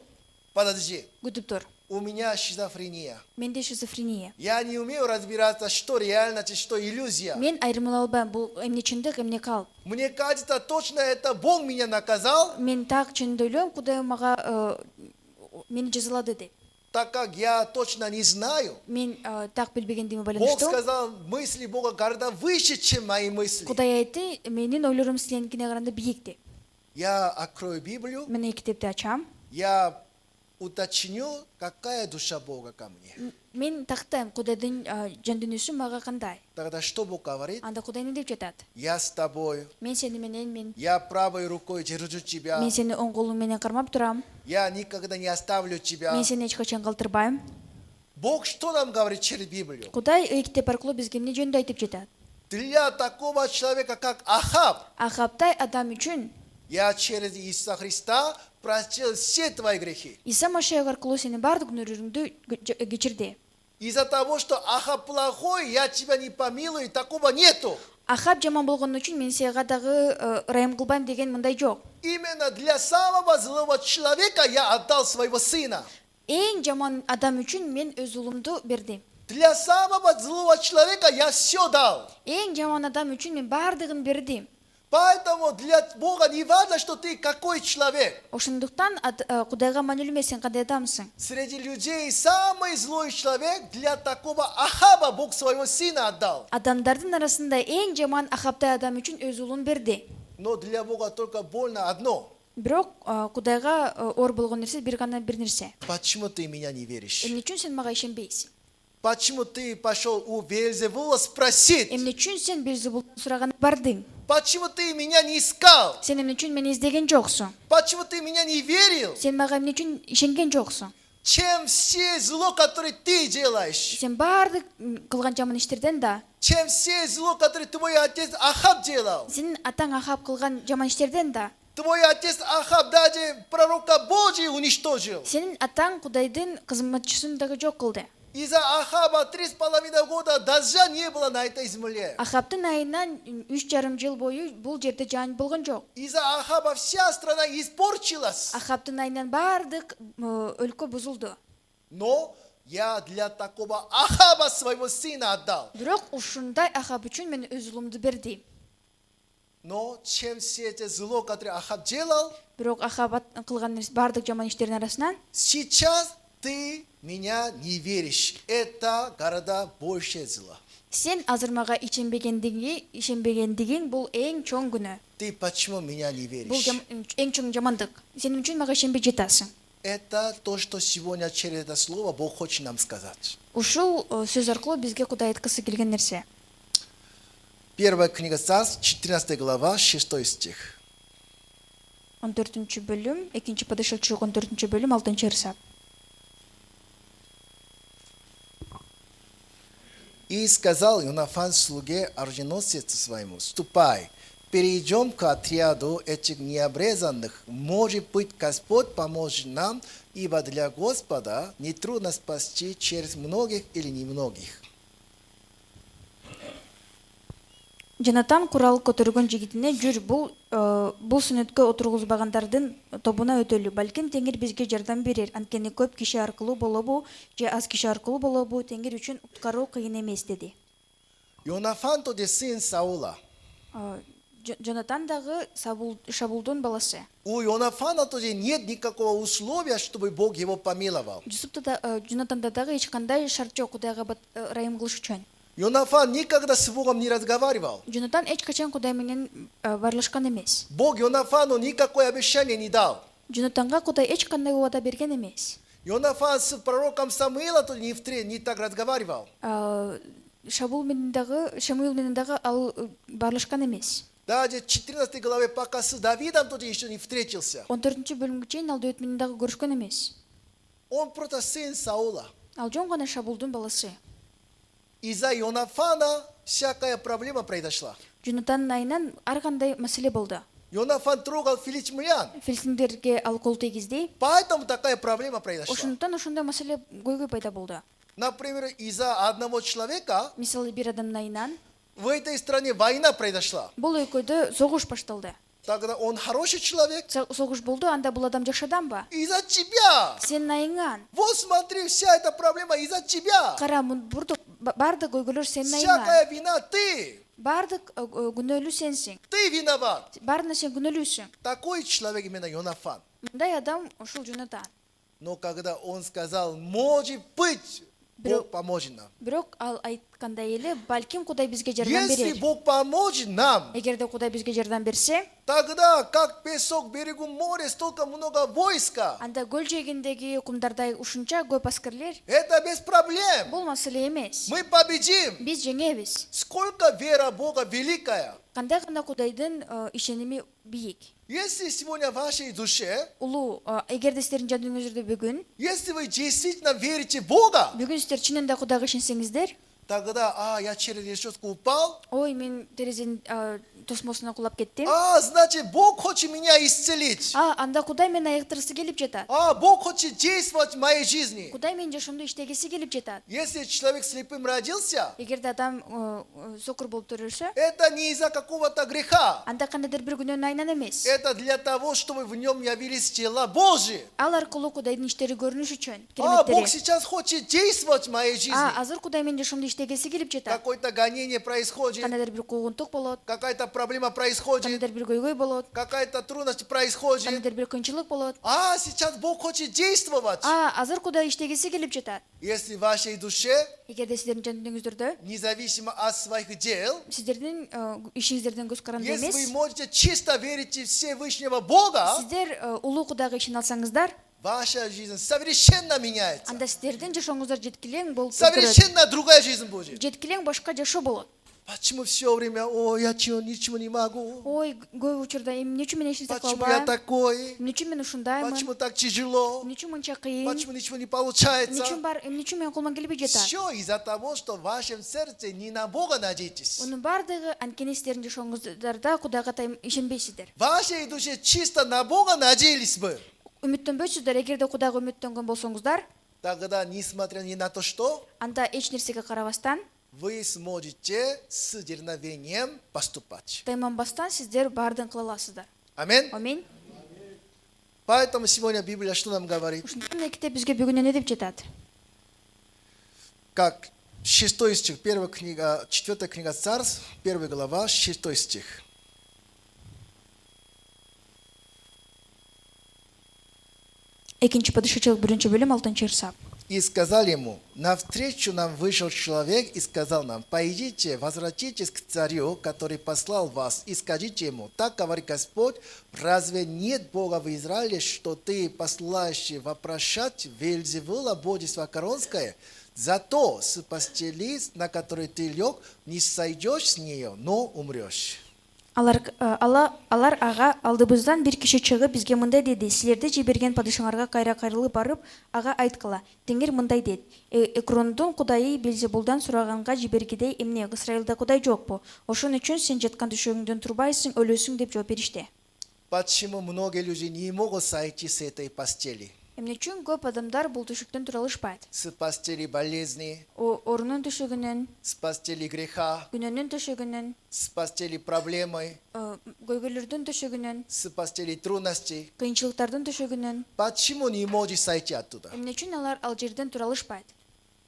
Подожди. Күтүп тур. У меня шизофрения. Менде шизофрения. Я не умею разбираться, что реальность, что иллюзия. Мен айрымылай албайм, бул эмне чындык, эмне калп. Мне кажется, точно это Бог меня наказал, Мен так чынында ойлойм, Кудай мага мени жазалады деп. так как я точно не знаю. Мен так билбегендигиме Бог байланыштуу. сказал, мысли Бога гораздо выше, чем мои мысли. Кудай айтты, менин ойлорум силердикине караганда бийик деп. Я открою Библию, Мен китепти ачам. я уточню, какая душа Бога ко мне. Мен тактайм, Кудайдын жан дүйнөсү мага кандай. Тогда что Бог говорит? Анда Кудай эмне деп жатат? Я с тобой, Мен сени менен, я правой рукой держу тебя, мен сени оң колум менен кармап турам. я никогда не оставлю тебя. Мен сени эч качан калтырбайм. Бог что нам говорит через Библию? Кудай китеп аркылуу бизге эмне жөнүндө айтып жатат? Для такого человека, как Ахав, Ахабтай адам үчүн Я через Иисуса Христа простил все твои грехи. Иса Машиах аркылуу сенин баардык күнөөңдү кечирди. Из-за того, что Ахаб плохой, я тебя не помилую, такого нету. Ахаб жаман болгон үчүн мен сага дагы ырайым кылбайм деген мындай жок. Именно для самого злого человека я отдал своего сына. Эң жаман адам үчүн мен өз уулумду бердим. Для самого злого человека я все дал. Эң жаман адам үчүн мен баардыгын бердим. Поэтому для Бога не важно, что ты какой человек. Ошондуктан Кудайга маанилүү эмес, сен кандай адамсың. Среди людей самый злой человек, для такого Ахаба Бог своего сына отдал. Адамдардын арасында эң жаман Ахабтай адам үчүн өз уулун берди. Но для Бога только больно одно. Бирок Кудайга оор болгон нерсе бир нерсе. Почему ты меня не веришь? Эмне үчүн сен мага ишенбейсиң? Почему ты пошел у Вельзевула спросить? Эмне үчүн сен Белзебулдан сураган бардың? Почему ты меня не искал? Сен эмне үчүн мени издеген жоксуң? Почему ты меня не верил? Сен мага эмне үчүн ишенген жоксуң? Чем все зло, которое ты делаешь? Сен баардык кылган жаман иштерден да, Чем все зло, которое твой отец Ахаб делал? сенин атаң Ахаб кылган жаман иштерден да, Твой отец Ахаб даже пророка Божия уничтожил. сенин атаң Кудайдын кызматчысын дагы жок кылды. Из-за Ахаба 3,5 года дождя не было на этой земле. Ахабтын айынан 3,5 жыл бою бул жерде жаан болгон жок. Из-за Ахаба вся страна испорчилась. Ахабтын айынан баардык өлкө бузулду. Но я для такого Ахаба своего сына отдал. Бирок ушундай Ахаб үчүн мен өз уулумду бердим. Но чем все эти зло, которое Ахаб делал, Бирок Ахаб кылган нерсе баардык жаман иштердин арасынан сейчас ты меня не веришь. Это гораздо больше зла. сен азыр мага ишенбегендигиң бул эң чоң күнөө. Ты почему меня не Бул веришь? эң чоң жамандык. Сен үчүн мага ишенбей жатасың. Это то, что сегодня через это слово Бог хочет нам сказать. Ушул сөз аркылуу бизге Кудай айткысы келген нерсе. Первая книга Царств, 14 глава, 6 стих. 14 бөлүм, 2 Падышачылык 14 бөлүм, 6 ырсак. И сказал Йонафан слуге оруженосцу своему: ступай, перейдем к отряду этих необрезанных. Может быть, Господь поможет нам, ибо для Господа нетрудно спасти через многих или немногих. Жанатан курал көтөргөн жигитине жүр, бул сүнөткө отургузбагандардын тобуна өтөлү. Балким Теңир бизге жардам берер. Анткени көп киши аркылуу болобу, же аз киши аркылуу болобу, Теңир үчүн уткаруу кыйын эмес деди. Йонафан то сын Саула. Жанатан дагы Шабулдун баласы. У Йонафана тоже нет никакого условия, чтобы Бог его помиловал. Жанатанда дагы эч кандай шарт жок Кудайга ырайым кылыш үчүн. Йонафан никогда с Богом не разговаривал. Жанатан эч качан Кудай менен барлашкан эмес. Бог Йонафану никакое обещание не дал. Жанатанга Кудай эч кандай убада берген эмес. Йонафан с пророком Самуила то не так разговаривал. Шамуил менен дагы ал барлашкан эмес. Даже в 14 главе пока с Давидом тоже еще не встретился. 14 бөлүмгө чейин ал Дөйт менен дагы көрүшкөн эмес. Он просто сын Саула. Ал жон гана Шабулдун баласы. Из-за Йонафана всякая проблема произошла. Жанатандын айынан ар кандай маселе болду. Йонафан трогал филистимлян. Филистимдерге ал кол тийгизди. Поэтому такая проблема произошла. Ошондуктан ошондой маселе көйгөй пайда болду. Например, из-за одного человека Мисалы бир адамдын айынан в этой стране война произошла. бул өлкөдө согуш башталды. Тогда он хороший человек. Согуш болду, анда бул адам жакшы адамбы? Из-за тебя. Сенин айыңан. Вот смотри, вся эта проблема из-за тебя. Кара, бардык көйгөлөр сенин айыңан. Всякая вина ты. Бардык күнөөлүү сенсиң. Ты виноват. Баарына сен күнөөлүүсүң. Такой человек именно Йонафан. Мындай адам ушул Жанатан. Но когда он сказал, может быть, Бог поможет нам. Бирок ал айткандай эле, балким Кудай бизге жардам Если берер. Бог поможет нам, Эгерде Кудай бизге жардам берсе, тогда, как песок берегу моря, столько много войска. анда көл жээгиндеги кумдардай ушунча көп аскерлер, Это без проблем. бул маселе эмес. Мы победим. Биз жеңебиз. Сколько вера Бога великая. Кандай гана Кудайдын ишеними бийик. Если сегодня в вашей душе, Улуу, эгерде сиздердин жандүңүзүрдө если вы действительно верите в Бога, бүгүн сиздер чынында Кудайга ишенсеңиздер, тогда, я через решетку упал, ой, мен терезенин тосмосуна кулап кеттим. значит, Бог хочет меня исцелить. Анда Кудай мени айыктыргысы келип жатат. Бог хочет действовать в моей жизни. Кудай менин жашоомдо иштегиси келип жатат. Если человек слепым родился, Эгерде адам сокур болуп төрөлсө, это не из-за какого-то греха. анда кандайдыр бир күнөөнүн айынан эмес. Это для того, чтобы в нем явились тела Божьи. Ал аркылуу Кудайдын иштери көрүнүш үчүн, Бог кереметтери. сейчас хочет действовать в моей жизни. Азыр Кудай менин жашоомдо иштегиси келип жатат. Какое-то гонение происходит, Кандайдыр бир куугунтук болот, какая-то проблема происходит, кандайдыр бир көйгөй болот, какая-то трудность происходит. кандайдыр бир кыйынчылык болот. Сейчас Бог хочет действовать. Азыр Кудай иштегиси келип жатат. Если в вашей душе, Эгерде сиздердин жандүрүңүздөрдө, независимо от своих дел, сиздердин ишиңиздерден көз каранды если эмес, вы можете чисто верить в Всевышнего Бога, сиздер улуу Кудайга ишене алсаңыздар, ваша жизнь совершенно меняется. анда сиздердин жашооңуздар жеткилең болуп өзгөрөт. Совершенно другая жизнь будет. Жеткилең башка жашоо болот. Почему все время, я ничего не могу? Ой, көп учурда эмне үчүн мен эч нерсе кыла Почему я албайм? такой? Эмне үчүн мен ушундаймын? Почему так тяжело? Эмне үчүн мынча кыйын? Почему ничего не Эмне получается? үчүн менин колуман келбей жатат? Все из-за того, что в вашем сердце не на Бога надеетесь. Унун баардыгы анткени сиздердин жашооңуздарда Кудайга ишенбейсиздер. В вашей душе чисто на Бога надеялись бы. Үмүттөнбөйсүздөр, эгерде Кудайга үмүттөнгөн болсоңуздар, Тогда, несмотря ни на то, что, анда эч нерсеге карабастан, вы сможете с дерзновением поступать. тайманбастан сиздер баардыгын кыла аласыздар. Аминь. Аминь. Поэтому сегодня Библия что нам говорит? Ушундуктан эле китеп бизге бүгүн эмне деп жатат? Как 6 стих, 4 книга Царств, 1 глава, 6 стих. Экинчи падышачылык 1 бөлүм 6 ырса. И сказал ему, навстречу нам вышел человек и сказал нам, пойдите, возвратитесь к царю, который послал вас, и скажите ему, так говорит Господь, разве нет Бога в Израиле, что ты посылаешь вопрошать Вельзевула, божество Коронское? Зато с постели, на которой ты лег, не сойдешь с нее, но умрешь. Алар ага алдыбыздан бир киши чыгып бизге мындай деди: силерди жиберген падышаңарга кайрылып барып, ага айткыла. Теңир мындай дейт: Экрондун Кудайы Белзебулдан сураганга жибергидей эмне, Исраилда Кудай жокпу? Ошон үчүн сен жаткан төшөгүңдөн турбайсың, өлөсүң деп жооп беришти. Почему многие люди не могут сойти с этой постели? Эмне үчүн көп адамдар бул төшөктөн тура алышпайт? С постели болезни, Орунун төшөгүнөн, с постели греха, күнөөнүн төшөгүнөн, с постели проблемы, көйгөйлөрдүн төшөгүнөн, с постели трудностей. кыйынчылыктардын төшөгүнөн. Почему не можешь сойти оттуда? Эмне үчүн алар ал жерден тура алышпайт?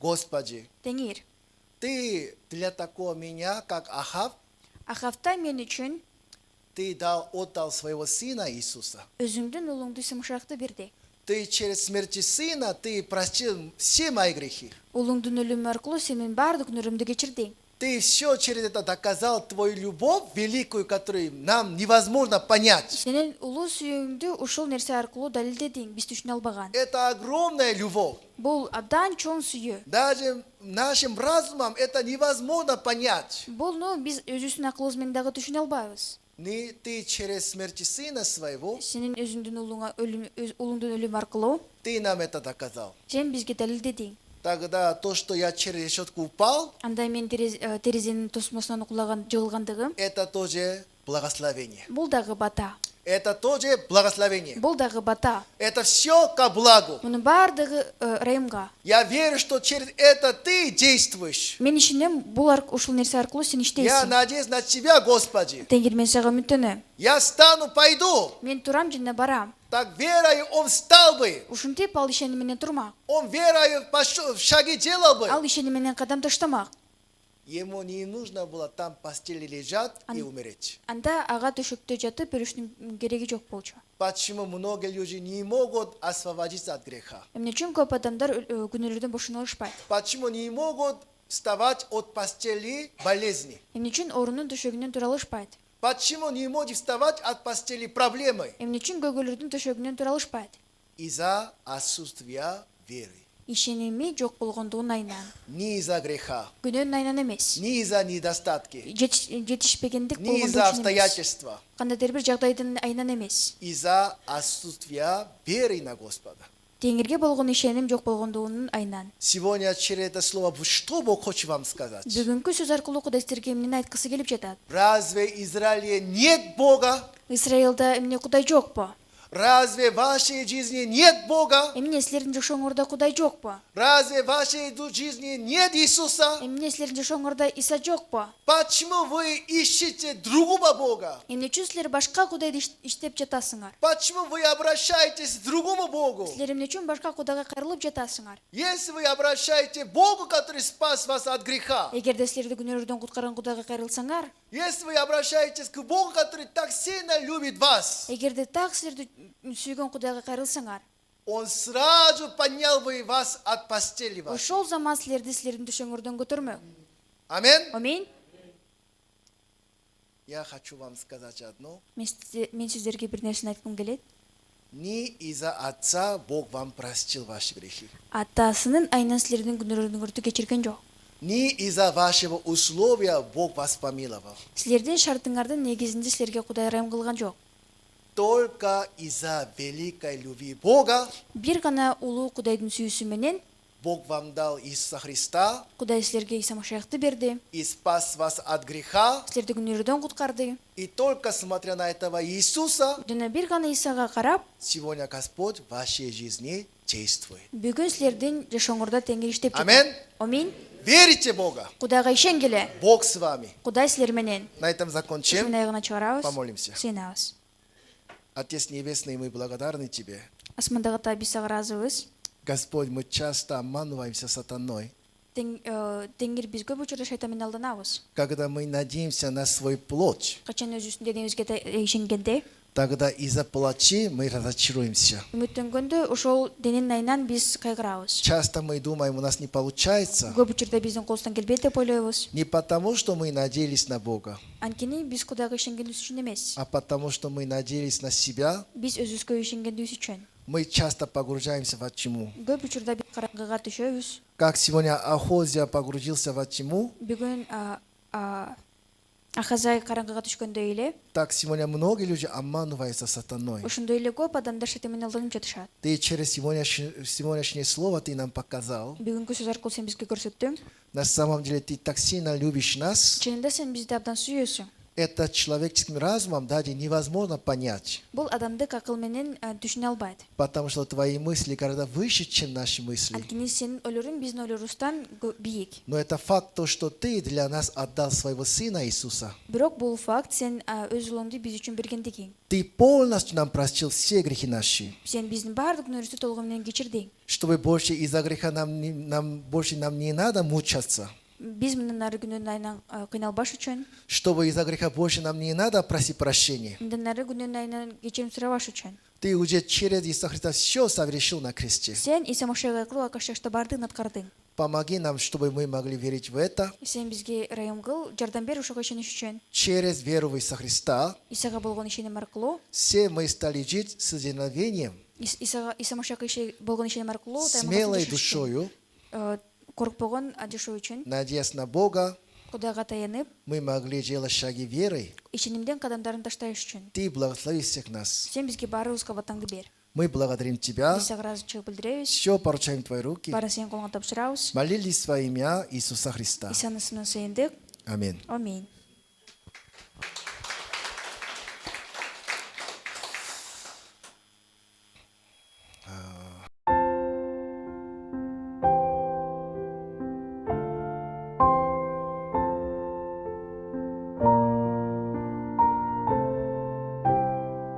Господи, Теңир, Ты для такого меня, как Ахав, Ахавта мен үчүн Ты отдал своего сына Иисуса. өзүңдүн улуңду Исымшакты берди. Ты через смерть сына, Ты простил все мои грехи. Улуңдун өлүмү аркылуу сен менин баардык күнөөмдү кечирдиң. Ты все через это доказал Твою любовь великую, которую нам невозможно понять. Сенин улуу сүйүүңдү ушул нерсе аркылуу далилдедиң, биз түшүнө албаган. Это огромная любовь. Бул абдан чоң сүйүү. Даже нашим разумом это невозможно понять. Буну биз өзүбүздүн акылыбыз менен дагы түшүнө албайбыз. Не ты через смерть сына своего, Сенин өзүңдүн улуңдун өлүмү аркылуу Ты нам это доказал. сен бизге далилдедиң. Тогда то, что я через решетку упал, Анда мен терезенин тосмосунан жыгылгандыгым, это тоже благословение. бул дагы бата. Это тоже благословение. Бул дагы бата. Это все ко благу. Мунун баардыгы райымга. Я верю, что через это ты действуешь. Мен ишенем, ушул нерсе аркылуу сен Я иштейсиң. надеюсь на Тебя, Господи. Теңир, мен сага үмүттөнөм. Я стану, пойду. Мен турам жана барам. Так верою он встал бы. Ушинтип ал ишени менен турмак. Он верою пошел, шаги делал бы. Ал ишени менен кадам таштамак. Ему не нужно было там в постели лежать и умереть. Анда ага төшөктө жатып өлүшүнүн кереги жок болчу. Почему многие люди не могут освободиться от греха? Эмне үчүн көп адамдар күнөөлөрдөн бошоно алышпайт? Почему не могут вставать от постели болезни? Эмне үчүн орунун төшөгүнөн тура алышпайт? Почему не может вставать от постели проблемы? Эмне үчүн көйгөйлөрдүн төшөгүнөн тура алышпайт? Из-за отсутствия веры. Ишеними жок болгондугун айынан. Не из-за греха, Күнөөнүн айынан эмес. не из-за недостатки, Жетишпегендик не из-за болгондугу үчүн эмес. обстоятельства, Кандайдыр бир жагдайдын айынан эмес. из-за отсутствия веры на Господа. Теңирге болгон ишеним жок болгондугунун айынан. Сегодня через это слово, что Бог хочет вам сказать? Бүгүнкү сөз аркылуу Кудай силерге эмнени айткысы келип жатат? Разве в Израиле нет Бога? Исраилда эмне Кудай жокпу? Разве в вашей жизни нет Бога? Эмне силердин жашооңордо Кудай жокпу? Разве в вашей жизни нет Иисуса? Эмне силердин жашооңордо Иса жокпу? Почему вы ищете другого Бога? Эмне үчүн силер башка Кудайды иштеп жатасыңар? Почему вы обращаетесь к другому Богу? Силер эмне үчүн башка Кудайга кайрылып жатасыңар? Если вы обращаетесь к Богу, который спас вас от греха, Эгерде силерди күнөөлөрдөн куткарган Кудайга кайрылсаңар, если вы обращаетесь к Богу, который так сильно любит вас, эгерде так силерди сүйгөн Кудайга кайрылсаңар, Он сразу поднял бы вас от постели вашей. ошол заман силерди силердин төшөңөрдөн көтөрмөк. Аминь. Аминь. Я хочу вам сказать одно. Мен сиздерге бир нерсени айткым келет. Не из-за Отца Бог вам простил ваши грехи. Атасынын айынан силердин күнөөлөрүңөрдү кечирген жок. Не из-за вашего условия Бог вас помиловал. Силердин шартыңардын негизинде силерге Кудай ырайым кылган жок. Только из-за великой любви Бога Бир гана улуу Кудайдын сүйүүсү менен Бог вам дал Иисуса Христа Кудай силерге Иса Машиахты берди. и спас вас от греха. Силерди күнөөлөрдөн куткарды. И только смотря на этого Иисуса, Жана бир гана Исага карап, сегодня Господь в вашей жизни действует. бүгүн силердин жашооңордо Теңир иштеп жатат. Аминь. Аминь. Верите в Бога. Кудайга ишенгиле. Бог с вами. Кудай силер менен. На этом закончим. Ушунун аягына чыгарабыз. Помолимся. Сыйынабыз. Отец Небесный, мы благодарны Тебе. Асмандагы Ата, биз сага ыраазыбыз. Господь, мы часто обманываемся сатаной, Теңир биз көп учурда шайтан менен алданабыз. когда мы надеемся на свой плоть. Качан өзүбүздүн денебизге ишенгенде, Тогда из-за плоти мы разочаруемся. үмүттөнгөндө ошол дененин айынан биз кайгырабыз. Часто мы думаем, у нас не получается. Көп учурда биздин колубуздан келбейт деп ойлойбуз. Не потому, что мы надеялись на Бога, Анткени биз Кудайга ишенгенибиз үчүн эмес. а потому, что мы надеялись на себя. Биз өзүбүзгө ишенгенибиз үчүн. Мы часто погружаемся во тьму. Көп учурда биз караңгыга түшөбүз. Как сегодня Ахозия погрузился во тьму, Бүгүн Ахазай караңгыга түшкөндөй эле, так сегодня многие люди обманываются сатаной. ошондой эле көп адамдар шайтан менен алданып жатышат. Ты через сегодняшнее слово ты нам показал. Бүгүнкү сөз аркылуу сен бизге көрсөттүң. На самом деле ты так сильно любишь нас. Чынында сен бизди абдан сүйөсүң. Это человеческим разумом даже невозможно понять. Бул адамдык акыл менен түшүнө албайт. Потому что твои мысли гораздо выше, чем наши мысли. Анткени сенин ойлоруң биздин ойлорубуздан бийик. Но это факт то, что ты для нас отдал своего Сына Иисуса. Бирок бул факт сен өз уулуңду биз үчүн бергендигиң. Ты полностью нам простил все грехи наши. Сен биздин баардык күнөөбүздү толугу менен кечирдиң. Чтобы больше из-за греха нам не надо мучаться. Биз мындан ары күнөөнүн айынан кыйналбаш үчүн, Чтобы из-за греха больше нам не надо просить прощения. мындан ары күнөөнүн айынан кечирим сурабаш үчүн. Ты уже через Иисуса Христа все совершил на кресте. Сен Иса Машиах аркылуу акашта баардыгын аткардың. Помоги нам, чтобы мы могли верить в это. Сен бизге ырайым кыл, жардам бер ошого ишениш үчүн. Через веру в Иисуса Христа Исага болгон ишеним аркылуу, все мы стали жить с дерзновением, Иса Машиахка болгон ишеним аркылуу смелой душою, коркпогон жашоо үчүн, надеясь на Бога, Кудайга таянып, мы могли делать шаги верой. ишенимден кадамдарын ташташ үчүн. Ты благослови всех нас. Сен бизге баарыбызга батаңды бер. Мы благодарим Тебя. Биз сага ыраазычылык билдиребиз. Все поручаем в Твои руки. Баарын сенин колуңа тапшырабыз. Молились во имя Иисуса Христа. Исанын ысымынан сыйындык. Аминь. Аминь.